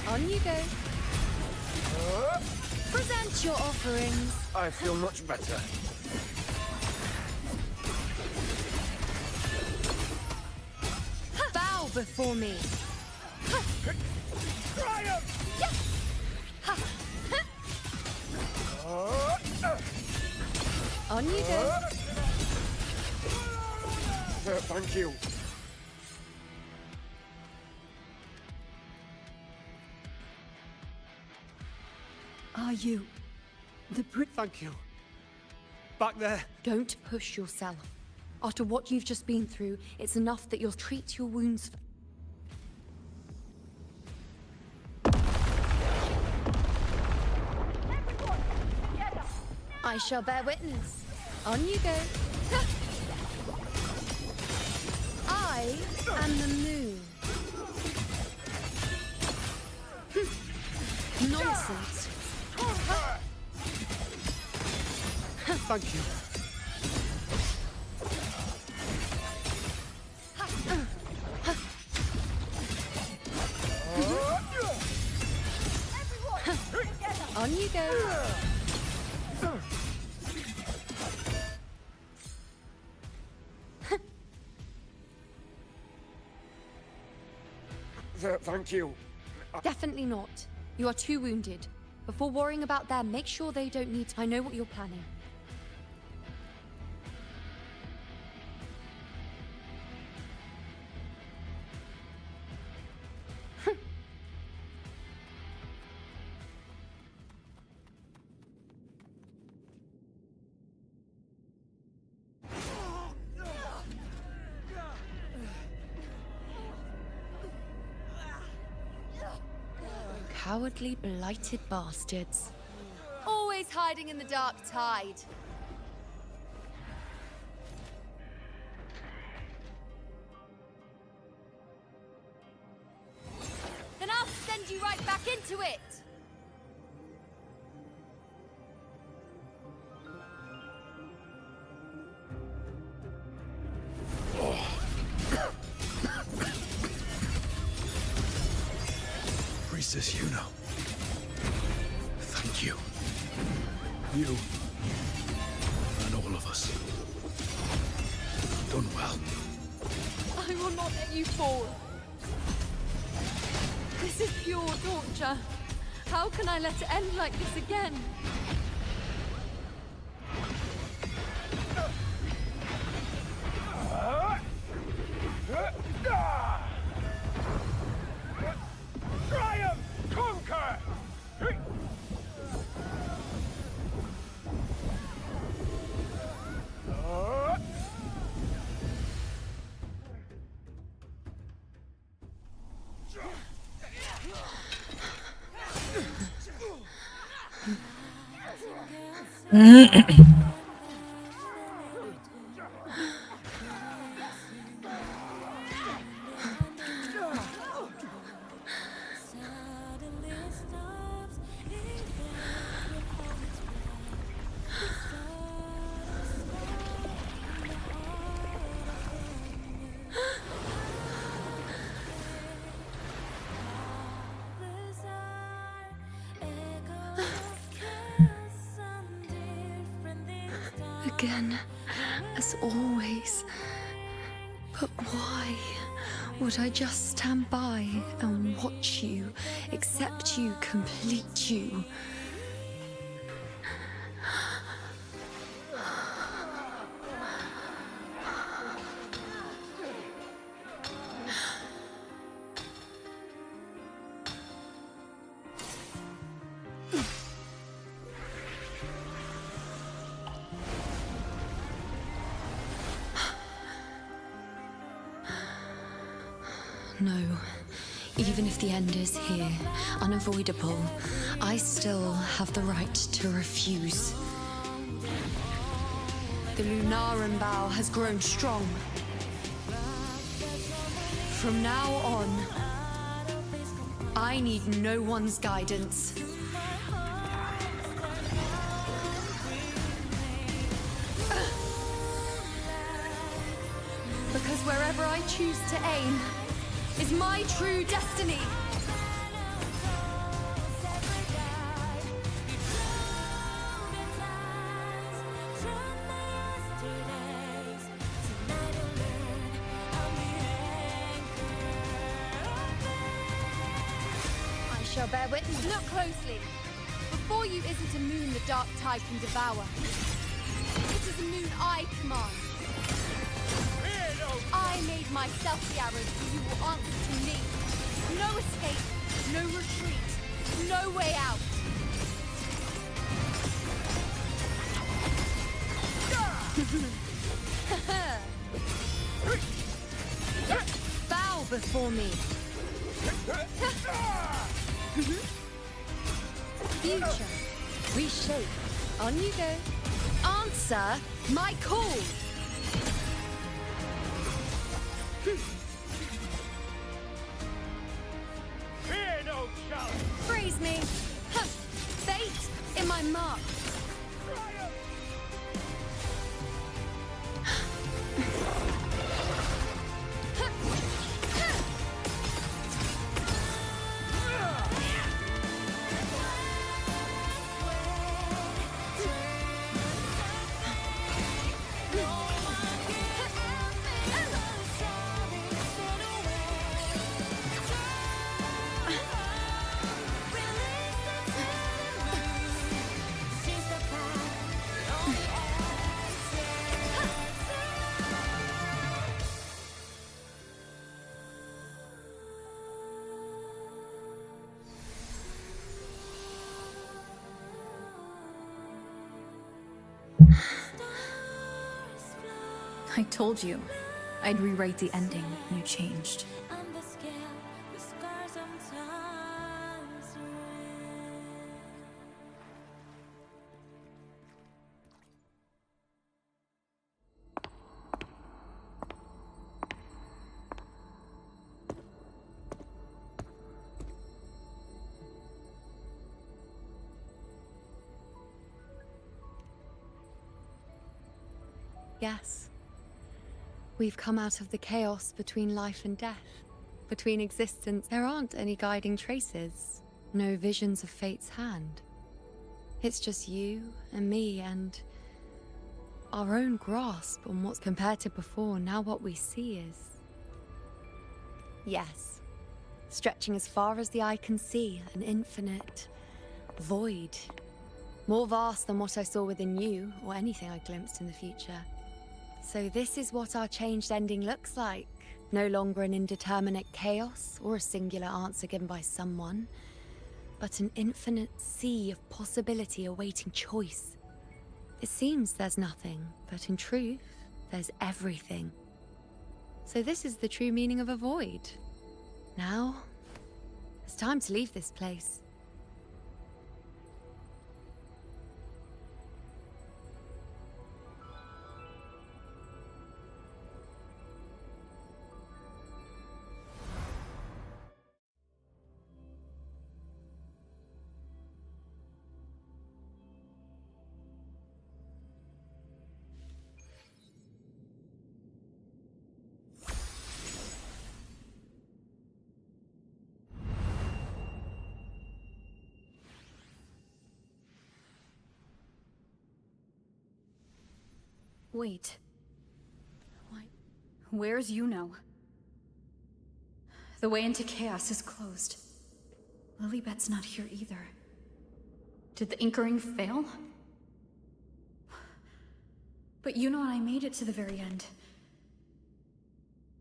S21: On you go. Present your offerings.
S14: I feel much better.
S21: Bow before me.
S14: Triumph!
S21: Yeah. On you go.
S14: Thank you.
S21: Are you the
S20: Thank you. Back there.
S21: Don't push yourself. After what you've just been through, it's enough that you'll treat your wounds.
S2: I shall bear witness. On you go. I am the moon. Nonsense.
S20: Thank you.
S2: On you go.
S14: Thank you.
S2: Definitely not. You are too wounded. Before worrying about them, make sure they don't need... I know what you're planning. Cowardly, blighted bastards. Always hiding in the dark tide. Then I'll send you right back into it!
S13: Priestess Yuno. Thank you. You and all of us. Done well.
S2: I will not let you fall. This is pure torture. How can I let it end like this again?
S14: Triumph! Conquer!
S21: Again, as always. But why would I just stand by and watch you, accept you, complete you? No. Even if the end is here, unavoidable, I still have the right to refuse.
S2: The Lunaran bow has grown strong. From now on, I need no one's guidance. Because wherever I choose to aim is my true destiny. I shall bear witness. Look closely. Before you isn't a moon the dark tide can devour. It is a moon I command. I made myself the arrow, so you will answer to me. No escape, no retreat, no way out. Bow before me. Future, reshape. On you go. Answer my call!
S14: Fear no challenge!
S2: Freeze me! Huh. Fate in my mark!
S8: I told you I'd rewrite the ending. You changed.
S2: Yes. We've come out of the chaos between life and death. Between existence, there aren't any guiding traces. No visions of fate's hand. It's just you and me and our own grasp on what's compared to before. Now what we see is... yes. Stretching as far as the eye can see, an infinite void. More vast than what I saw within you, or anything I glimpsed in the future. So this is what our changed ending looks like. No longer an indeterminate chaos, or a singular answer given by someone, but an infinite sea of possibility awaiting choice. It seems there's nothing, but in truth, there's everything. So this is the true meaning of a void. Now, it's time to leave this place.
S8: Wait. Where's Yuno? The way into chaos is closed. Lilybet's not here either. Did the Inkering fail? But Yuno and I made it to the very end.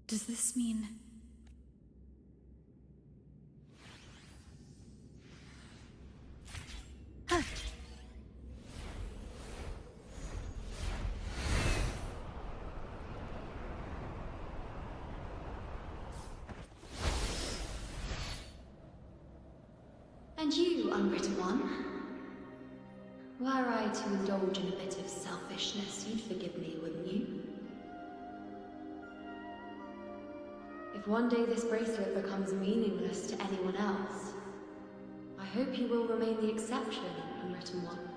S8: Does this mean...
S21: And you, unwritten one? Were I to indulge in a bit of selfishness, you'd forgive me, wouldn't you? If one day this bracelet becomes meaningless to anyone else, I hope you will remain the exception, unwritten one.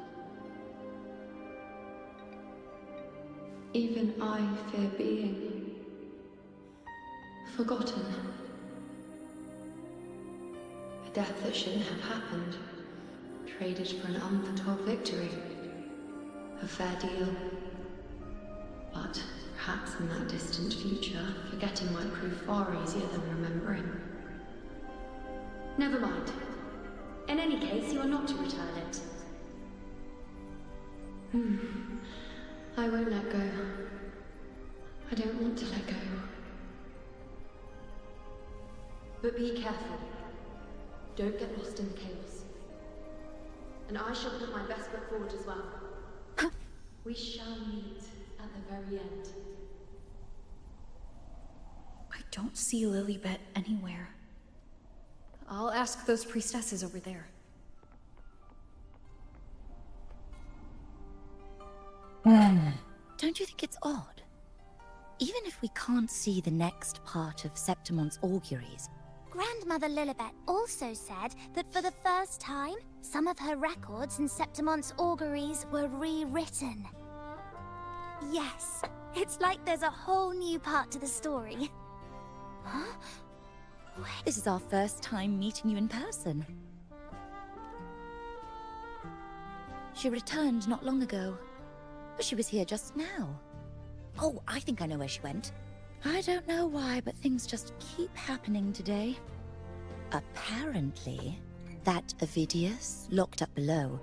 S21: Even I fear being forgotten. A death that shouldn't have happened, traded for an unforetold victory. A fair deal. But perhaps in that distant future, forgetting might prove far easier than remembering. Never mind. In any case, you are not to return it. I won't let go. I don't want to let go. But be careful. Don't get lost in the chaos. And I shall put my best foot forward as well. We shall meet at the very end.
S8: I don't see Lilybet anywhere. I'll ask those priestesses over there.
S22: Don't you think it's odd? Even if we can't see the next part of Septimon's auguries,
S3: Grandmother Lilibet also said that for the first time, some of her records in Septimon's auguries were rewritten. Yes, it's like there's a whole new part to the story.
S22: Huh? This is our first time meeting you in person. She returned not long ago, but she was here just now. Oh, I think I know where she went. I don't know why, but things just keep happening today. Apparently, that Ovidius, locked up below,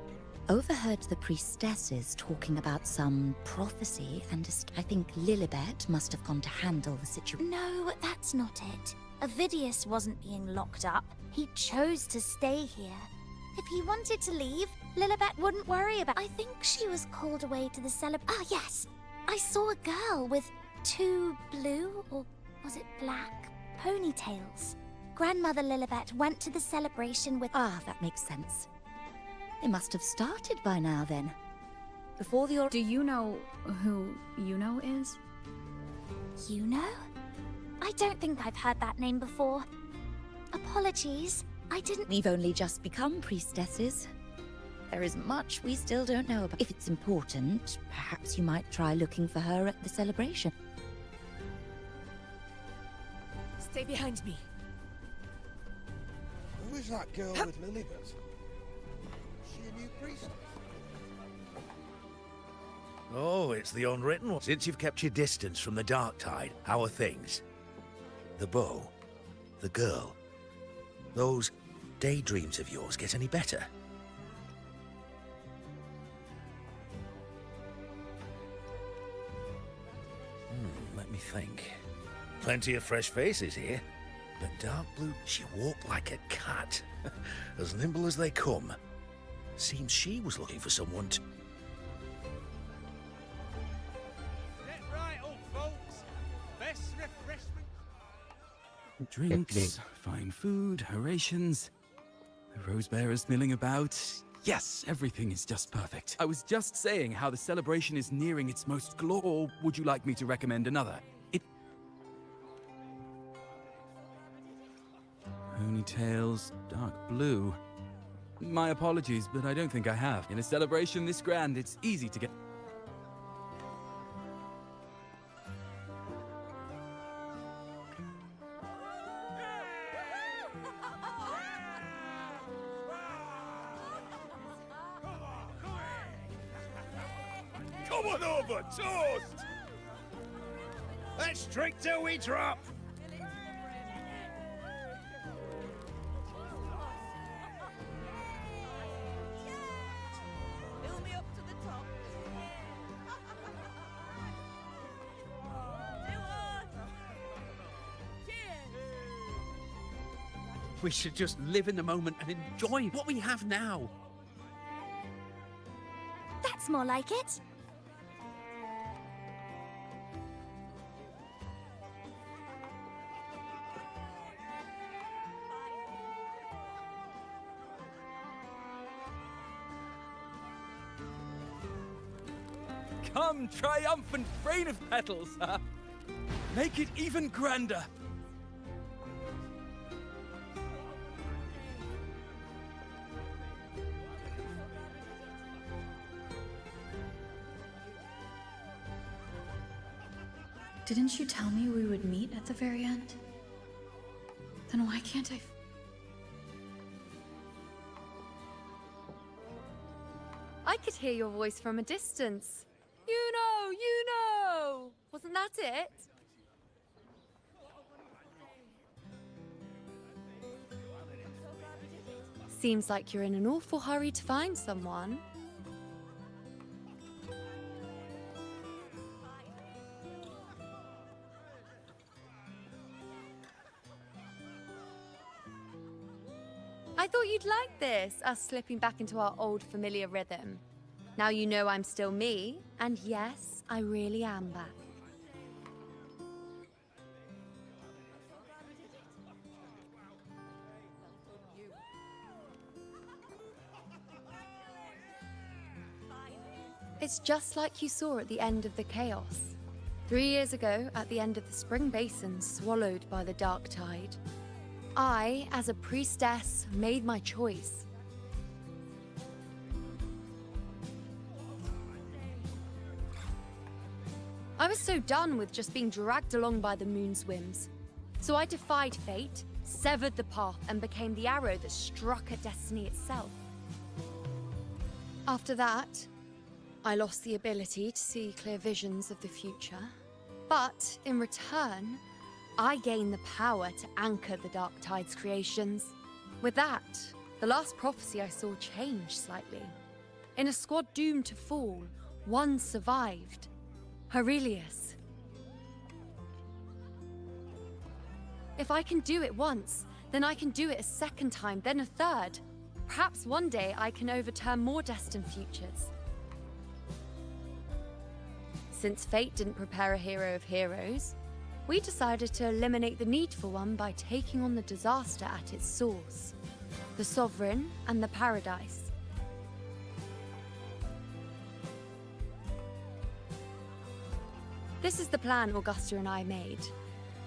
S22: overheard the priestesses talking about some prophecy, and I think Lilibet must have gone to handle the situation.
S3: No, that's not it. Ovidius wasn't being locked up. He chose to stay here. If he wanted to leave, Lilibet wouldn't worry about. I think she was called away to the Ah, yes! I saw a girl with 2 blue, or was it black, ponytails. Grandmother Lilibet went to the celebration with...
S22: Ah, that makes sense. They must have started by now, then. Before the...
S8: Do you know who Yuno is?
S3: Yuno? I don't think I've heard that name before. Apologies, I didn't...
S22: We've only just become priestesses. There is much we still don't know about. If it's important, perhaps you might try looking for her at the celebration.
S11: Stay behind me.
S10: Who is that girl with Lilibet? Is she a new priestess? Oh, it's the unwritten one. Since you've kept your distance from the dark tide, how are things? The bow, the girl, those daydreams of yours get any better? Let me think. Plenty of fresh faces here. But dark blue, she walked like a cat. As nimble as they come. Seems she was looking for someone to...
S1: Get right up, folks. Best refreshment.
S5: Drinks, fine food, orations. The rose bearers milling about. Yes, everything is just perfect. I was just saying how the celebration is nearing its most or would you like me to recommend another? Ponytails, dark blue. My apologies, but I don't think I have. In a celebration this grand, it's easy to get...
S4: Come on over, toast! Let's drink till we drop!
S17: We should just live in the moment and enjoy what we have now.
S3: That's more like it.
S5: Come, triumphant rain of petals, huh? Make it even grander.
S8: Didn't you tell me we would meet at the very end? Then why can't I...
S2: I could hear your voice from a distance. You know! Wasn't that it? Seems like you're in an awful hurry to find someone. I thought you'd like this, us slipping back into our old familiar rhythm. Now you know I'm still me, and yes, I really am back. It's just like you saw at the end of the chaos. 3 years ago, at the end of the spring basin swallowed by the dark tide, I, as a priestess, made my choice. I was so done with just being dragged along by the moon's whims. So I defied fate, severed the path, and became the arrow that struck at destiny itself. After that, I lost the ability to see clear visions of the future. But in return, I gained the power to anchor the dark tide's creations. With that, the last prophecy I saw changed slightly. In a squad doomed to fall, one survived. Aurelius. If I can do it once, then I can do it a second time, then a third. Perhaps one day I can overturn more destined futures. Since fate didn't prepare a hero of heroes, we decided to eliminate the need for one by taking on the disaster at its source, the sovereign and the paradise. This is the plan Augusta and I made,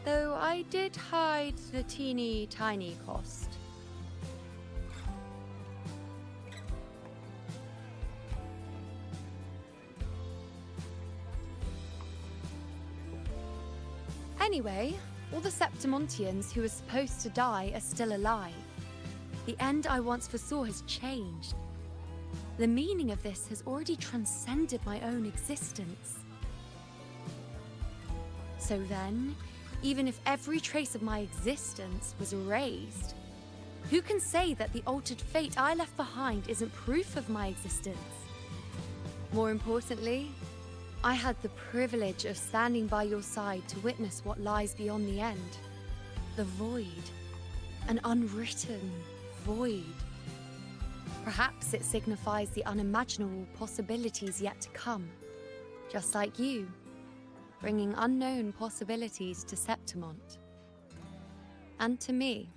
S2: though I did hide the teeny tiny cost. Anyway, all the Septimontians who were supposed to die are still alive. The end I once foresaw has changed. The meaning of this has already transcended my own existence. So then, even if every trace of my existence was erased, who can say that the altered fate I left behind isn't proof of my existence? More importantly, I had the privilege of standing by your side to witness what lies beyond the end. The void. An unwritten void. Perhaps it signifies the unimaginable possibilities yet to come. Just like you, bringing unknown possibilities to Septimont. And to me.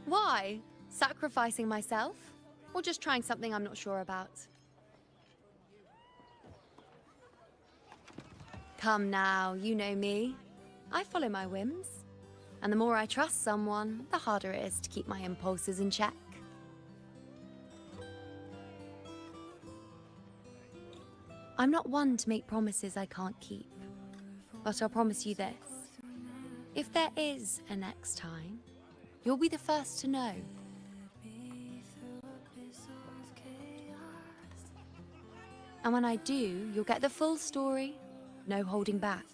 S2: Why? Sacrificing myself? Or just trying something I'm not sure about? Come now, you know me. I follow my whims. And the more I trust someone, the harder it is to keep my impulses in check. I'm not one to make promises I can't keep. But I'll promise you this. If there is a next time, you'll be the first to know. And when I do, you'll get the full story, no holding back.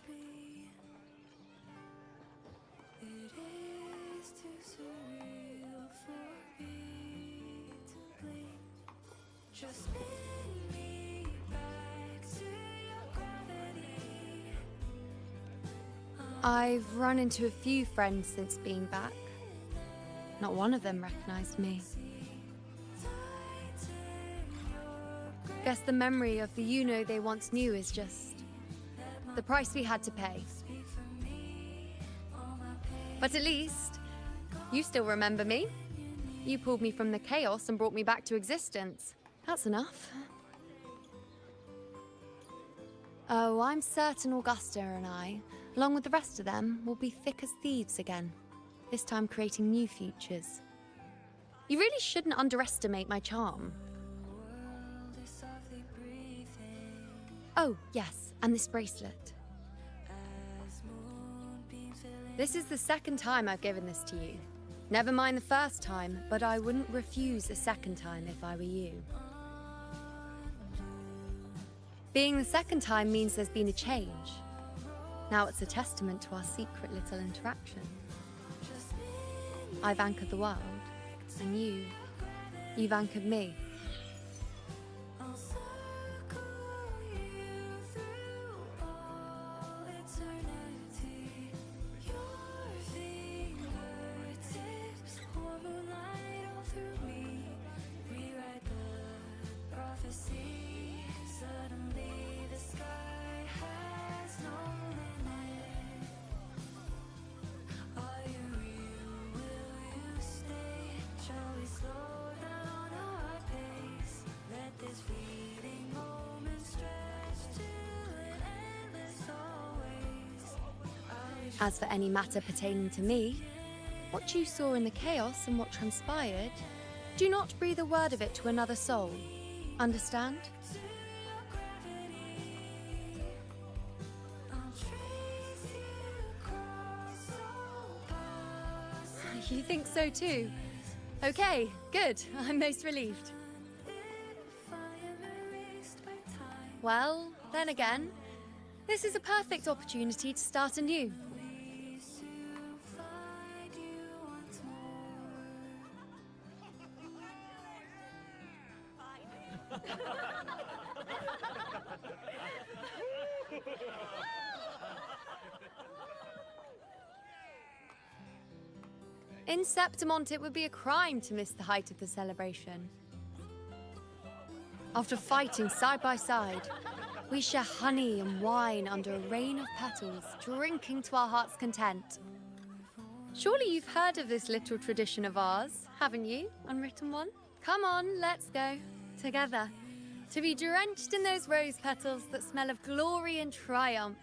S2: I've run into a few friends since being back. Not one of them recognized me. Guess the memory of the you-know they once knew is just the price we had to pay. But at least, you still remember me. You pulled me from the chaos and brought me back to existence. That's enough. Oh, I'm certain Augusta and I, along with the rest of them, will be thick as thieves again. This time creating new futures. You really shouldn't underestimate my charm. Oh, yes, and this bracelet. This is the second time I've given this to you. Never mind the first time, but I wouldn't refuse a second time if I were you. Being the second time means there's been a change. Now it's a testament to our secret little interaction. I've anchored the world, and you've anchored me.
S6: Are you real? Will you stay?
S2: As for any matter pertaining to me, what you saw in the chaos and what transpired, do not breathe a word of it to another soul. Understand? You think so too? Okay, good. I'm most relieved. Well, then again, this is a perfect opportunity to start anew. In Septimont, it would be a crime to miss the height of the celebration. After fighting side by side, we share honey and wine under a rain of petals, drinking to our heart's content. Surely you've heard of this little tradition of ours, haven't you, unwritten one? Come on, let's go. Together. To be drenched in those rose petals that smell of glory and triumph.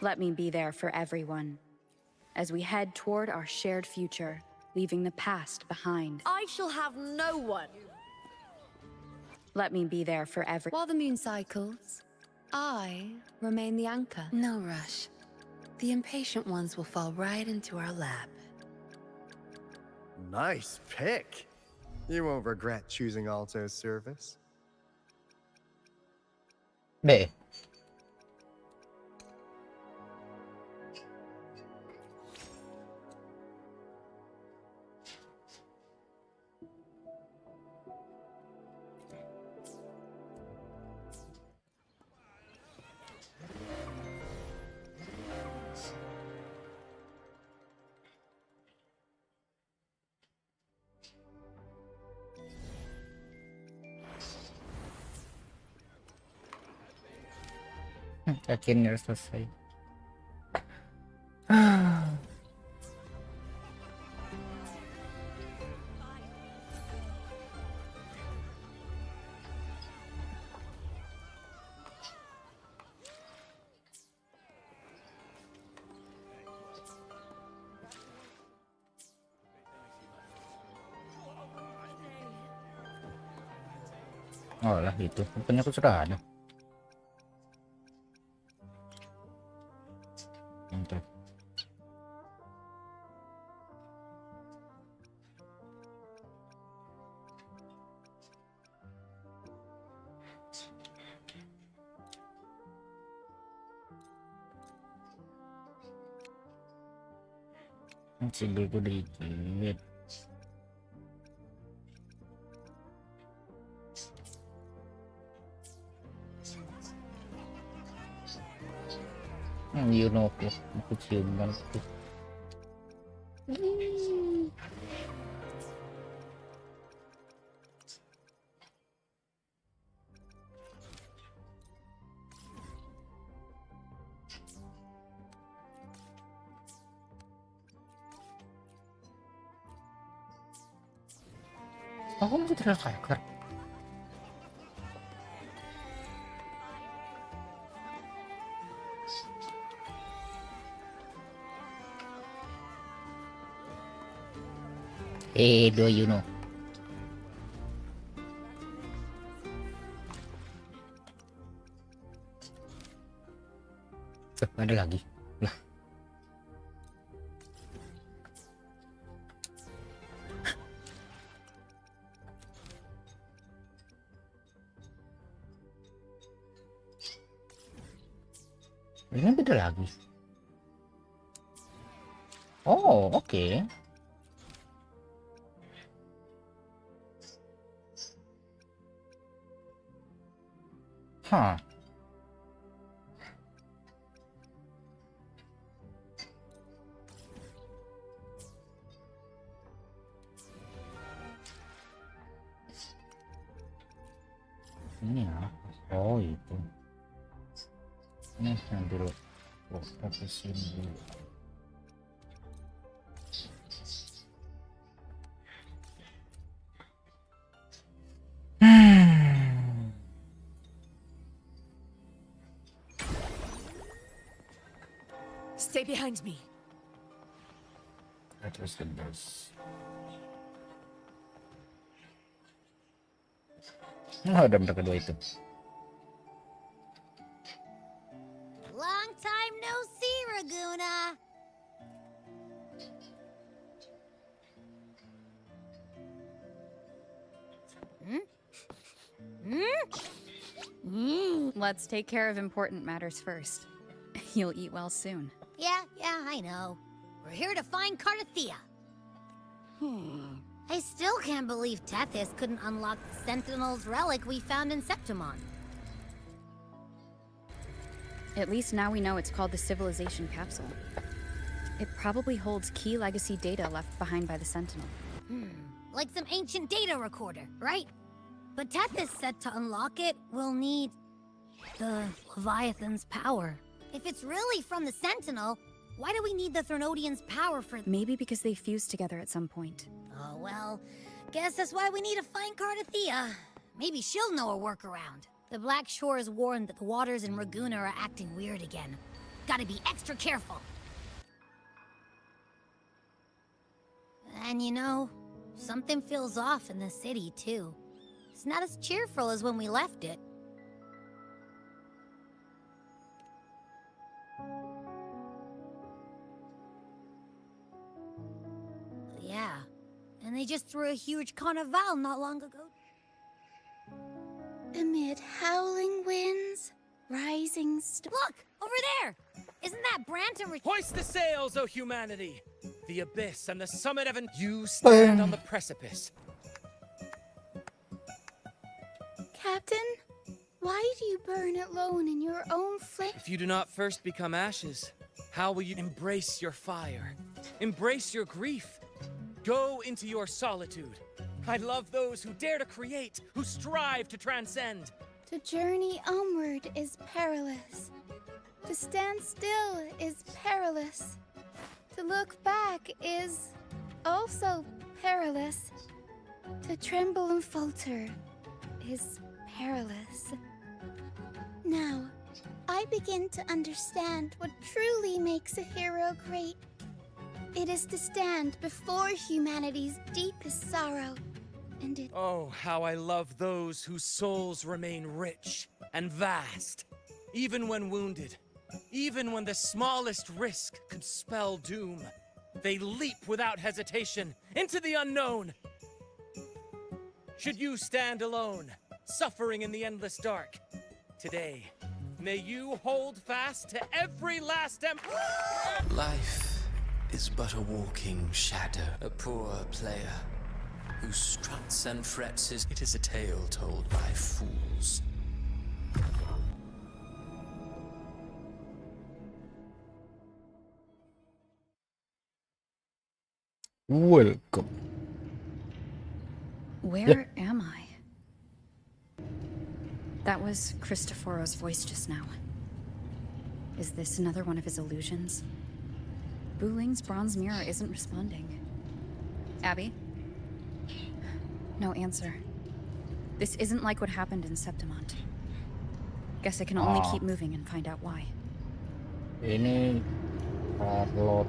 S8: Let me be there for everyone, as we head toward our shared future, leaving the past behind.
S2: I shall have no one.
S8: Let me be there for everyone.
S2: While the moon cycles, I remain the anchor.
S11: No rush. The impatient ones will fall right into our lap.
S6: Nice pick. You won't regret choosing Alto's service.
S19: B. Akhirnya selesai. Oh lah itu, rupanya aku sudah ada. Mantap. Masih dulu dikit. You know aku cium banget. Aku masih terhacker. Do you know? Ada lagi. Lah. Ini beda lagi. Oh, oke. Hah. Ini ya. Oh, itu. Ini nanti lo ke sini dulu.
S11: Stay behind me.
S19: That was the best. Ada mereka dua itu.
S12: Long time no see, Raguna.
S9: Let's take care of important matters first. You'll eat well soon.
S12: Yeah, I know. We're here to find Cardathea. I still can't believe Tethys couldn't unlock the Sentinel's relic we found in Septimon.
S9: At least now we know it's called the Civilization Capsule. It probably holds key legacy data left behind by the Sentinel.
S12: Like some ancient data recorder, right? But Tethys said to unlock it, we'll need the Leviathan's power. If it's really from the Sentinel, why do we need the Threnodian's power for...
S9: Maybe because they fused together at some point.
S12: Oh, well, guess that's why we need to find Cardathea. Maybe she'll know a workaround. The Black Shore is warned that the waters in Raguna are acting weird again. Gotta be extra careful. And you know, something feels off in the city, too. It's not as cheerful as when we left it. Yeah, and they just threw a huge carnival not long ago.
S3: Amid howling winds, rising
S12: Look! Over there! Isn't that Branton...
S17: Hoist the sails, O humanity! The abyss and the summit of you stand on the precipice.
S3: Captain, why do you burn alone in your own flame?
S17: If you do not first become ashes, how will you embrace your fire? Embrace your grief? Go into your solitude. I love those who dare to create, who strive to transcend.
S3: To journey onward is perilous. To stand still is perilous. To look back is also perilous. To tremble and falter is perilous. Now, I begin to understand what truly makes a hero great. It is to stand before humanity's deepest sorrow, and it...
S17: Oh, how I love those whose souls remain rich and vast, even when wounded, even when the smallest risk could spell doom. They leap without hesitation into the unknown. Should you stand alone, suffering in the endless dark, today, may you hold fast to every last
S15: Life is but a walking shadow, a poor player who struts and frets his... It is a tale told by fools.
S19: Welcome.
S9: Where am I? That was Cristoforo's voice just now. Is this another one of his illusions? Buling's bronze mirror isn't responding. Abby? No answer. This isn't like what happened in Septimont. Guess I can only keep moving and find out why.
S19: Ini Charlotte,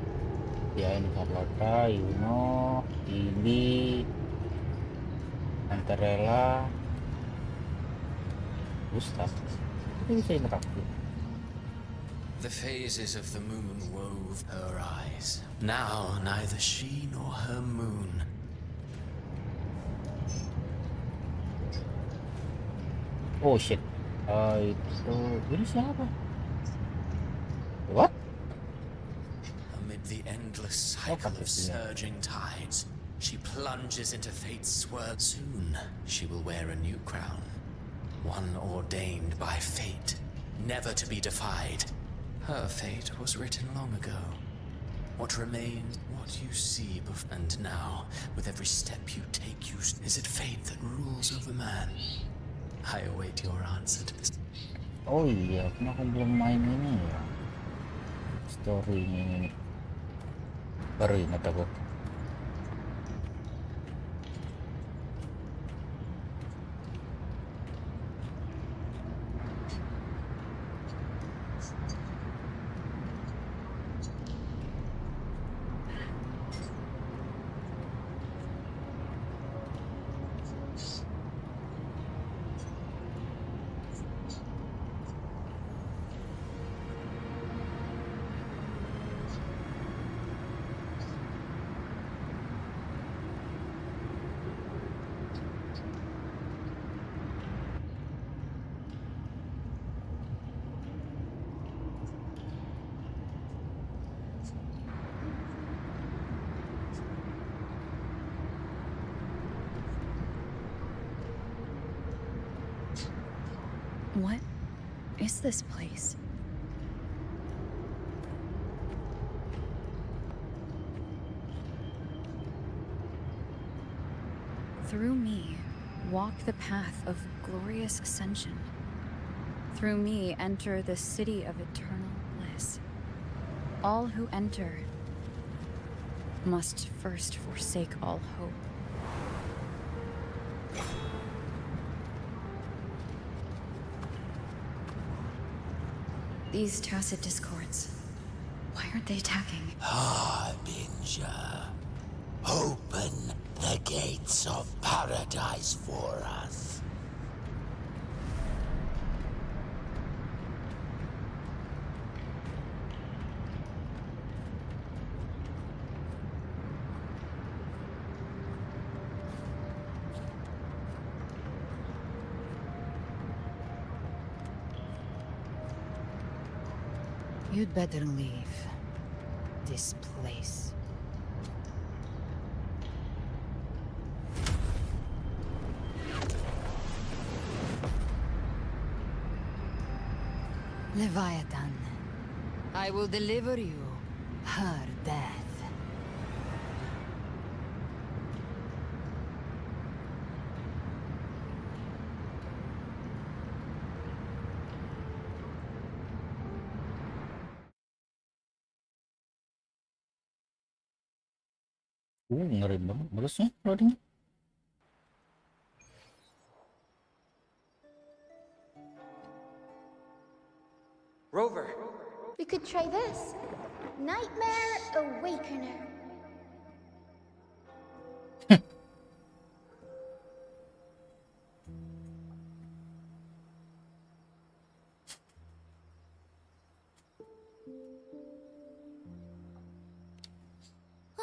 S19: ya ini Carlotta, Yuno, Ibi, Antarella, Gustav. Itu bisa interaktif.
S15: The phases of the moon wove her eyes. Now neither she nor her moon.
S19: Oh shit. Itu ini siapa? What?
S15: Amid the endless cycle of surging tides, she plunges into fate's swirl. Soon, she will wear a new crown. One ordained by fate, never to be defied. Her fate was written long ago. What remains, what you see and now, with every step you take, is it fate that rules over man? I await your answer to this.
S19: Oh iya, kenapa belum main ini ya? Story ini. Baru ingat aku.
S9: What is this place? Through me, walk the path of glorious ascension. Through me, enter the city of eternal bliss. All who enter must first forsake all hope. These tacit discords, why aren't they attacking?
S10: Harbinger, open the gates of paradise for us.
S11: You'd better leave this place. Leviathan, I will deliver you her death.
S19: Ngeri banget, bagusnya loadingnya.
S16: Rover.
S18: We could try this. Nightmare Awakener.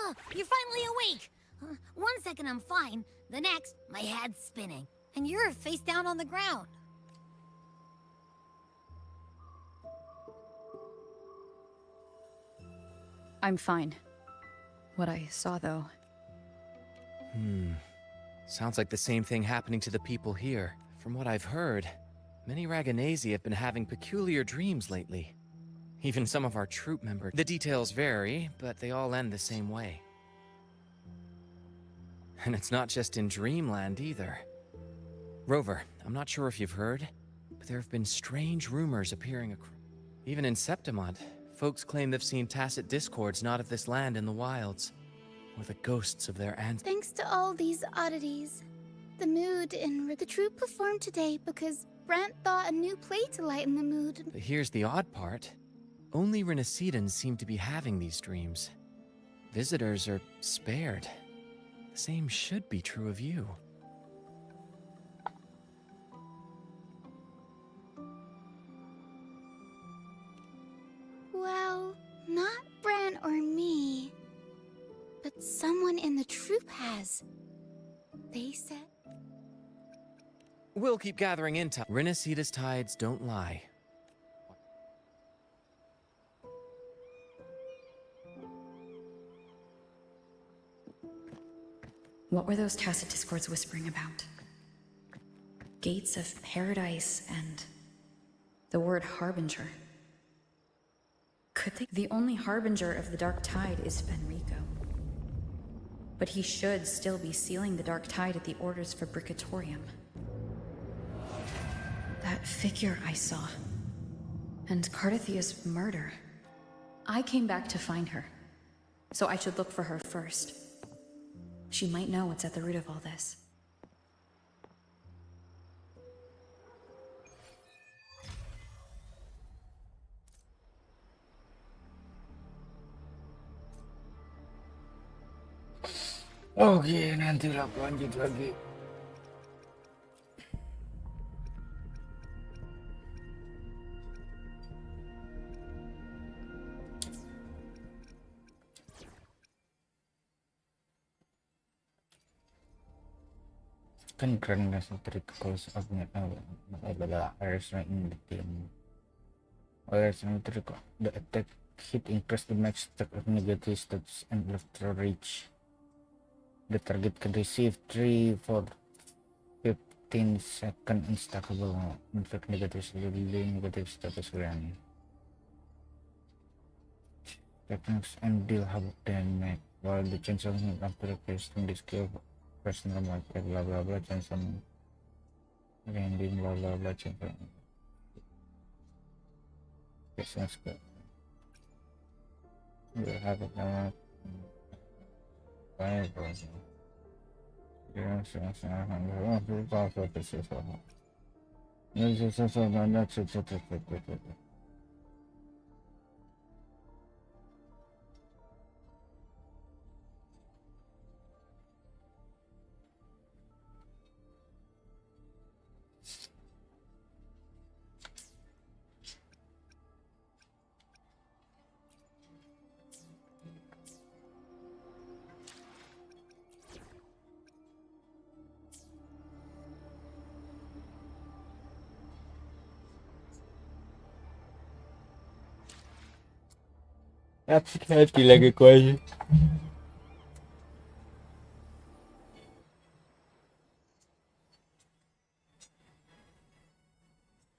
S12: Oh, you're finally awake! 1 second I'm fine, the next, my head's spinning. And you're face down on the ground.
S9: I'm fine. What I saw, though.
S17: Sounds like the same thing happening to the people here. From what I've heard, many Raganesi have been having peculiar dreams lately. Even some of our troop members. The details vary, but they all end the same way. And it's not just in Dreamland either. Rover, I'm not sure if you've heard, but there have been strange rumors appearing even in Septimont. Folks claim they've seen tacit discords not of this land in the wilds, or the ghosts of their ancestors.
S18: Thanks to all these oddities, the mood in the troupe performed today because Brant thought a new play to lighten the mood.
S17: But here's the odd part. Only Renaissitans seem to be having these dreams. Visitors are spared. The same should be true of you.
S18: Well, not Bran or me, but someone in the troupe has. They said...
S17: We'll keep gathering intel. Renaissita's tides don't lie.
S8: What were those tacit discords whispering about? Gates of paradise and the word harbinger. Could they? The only harbinger of the dark tide is Fenrico. But he should still be sealing the dark tide at the orders for Bricatorium. That figure I saw. And Cardathia's murder. I came back to find her. So I should look for her first. She might know what's at the root of all this.
S19: Oke, nanti lanjut lagi. Kan keren nggak sih trik kalau adalah resonate in the team. Resonate trik the attack hit increase the max stack of negative stats and after reach. The target can receive 3 for 15 seconds unstackable. Inflict negative status granted. Techniques and deal half damage while the chance of after casting the skill personal market blah blah blah chance on landing blah blah blah chance on business good. You have it now. Bye bro. Yeah, hati lagi ku aja.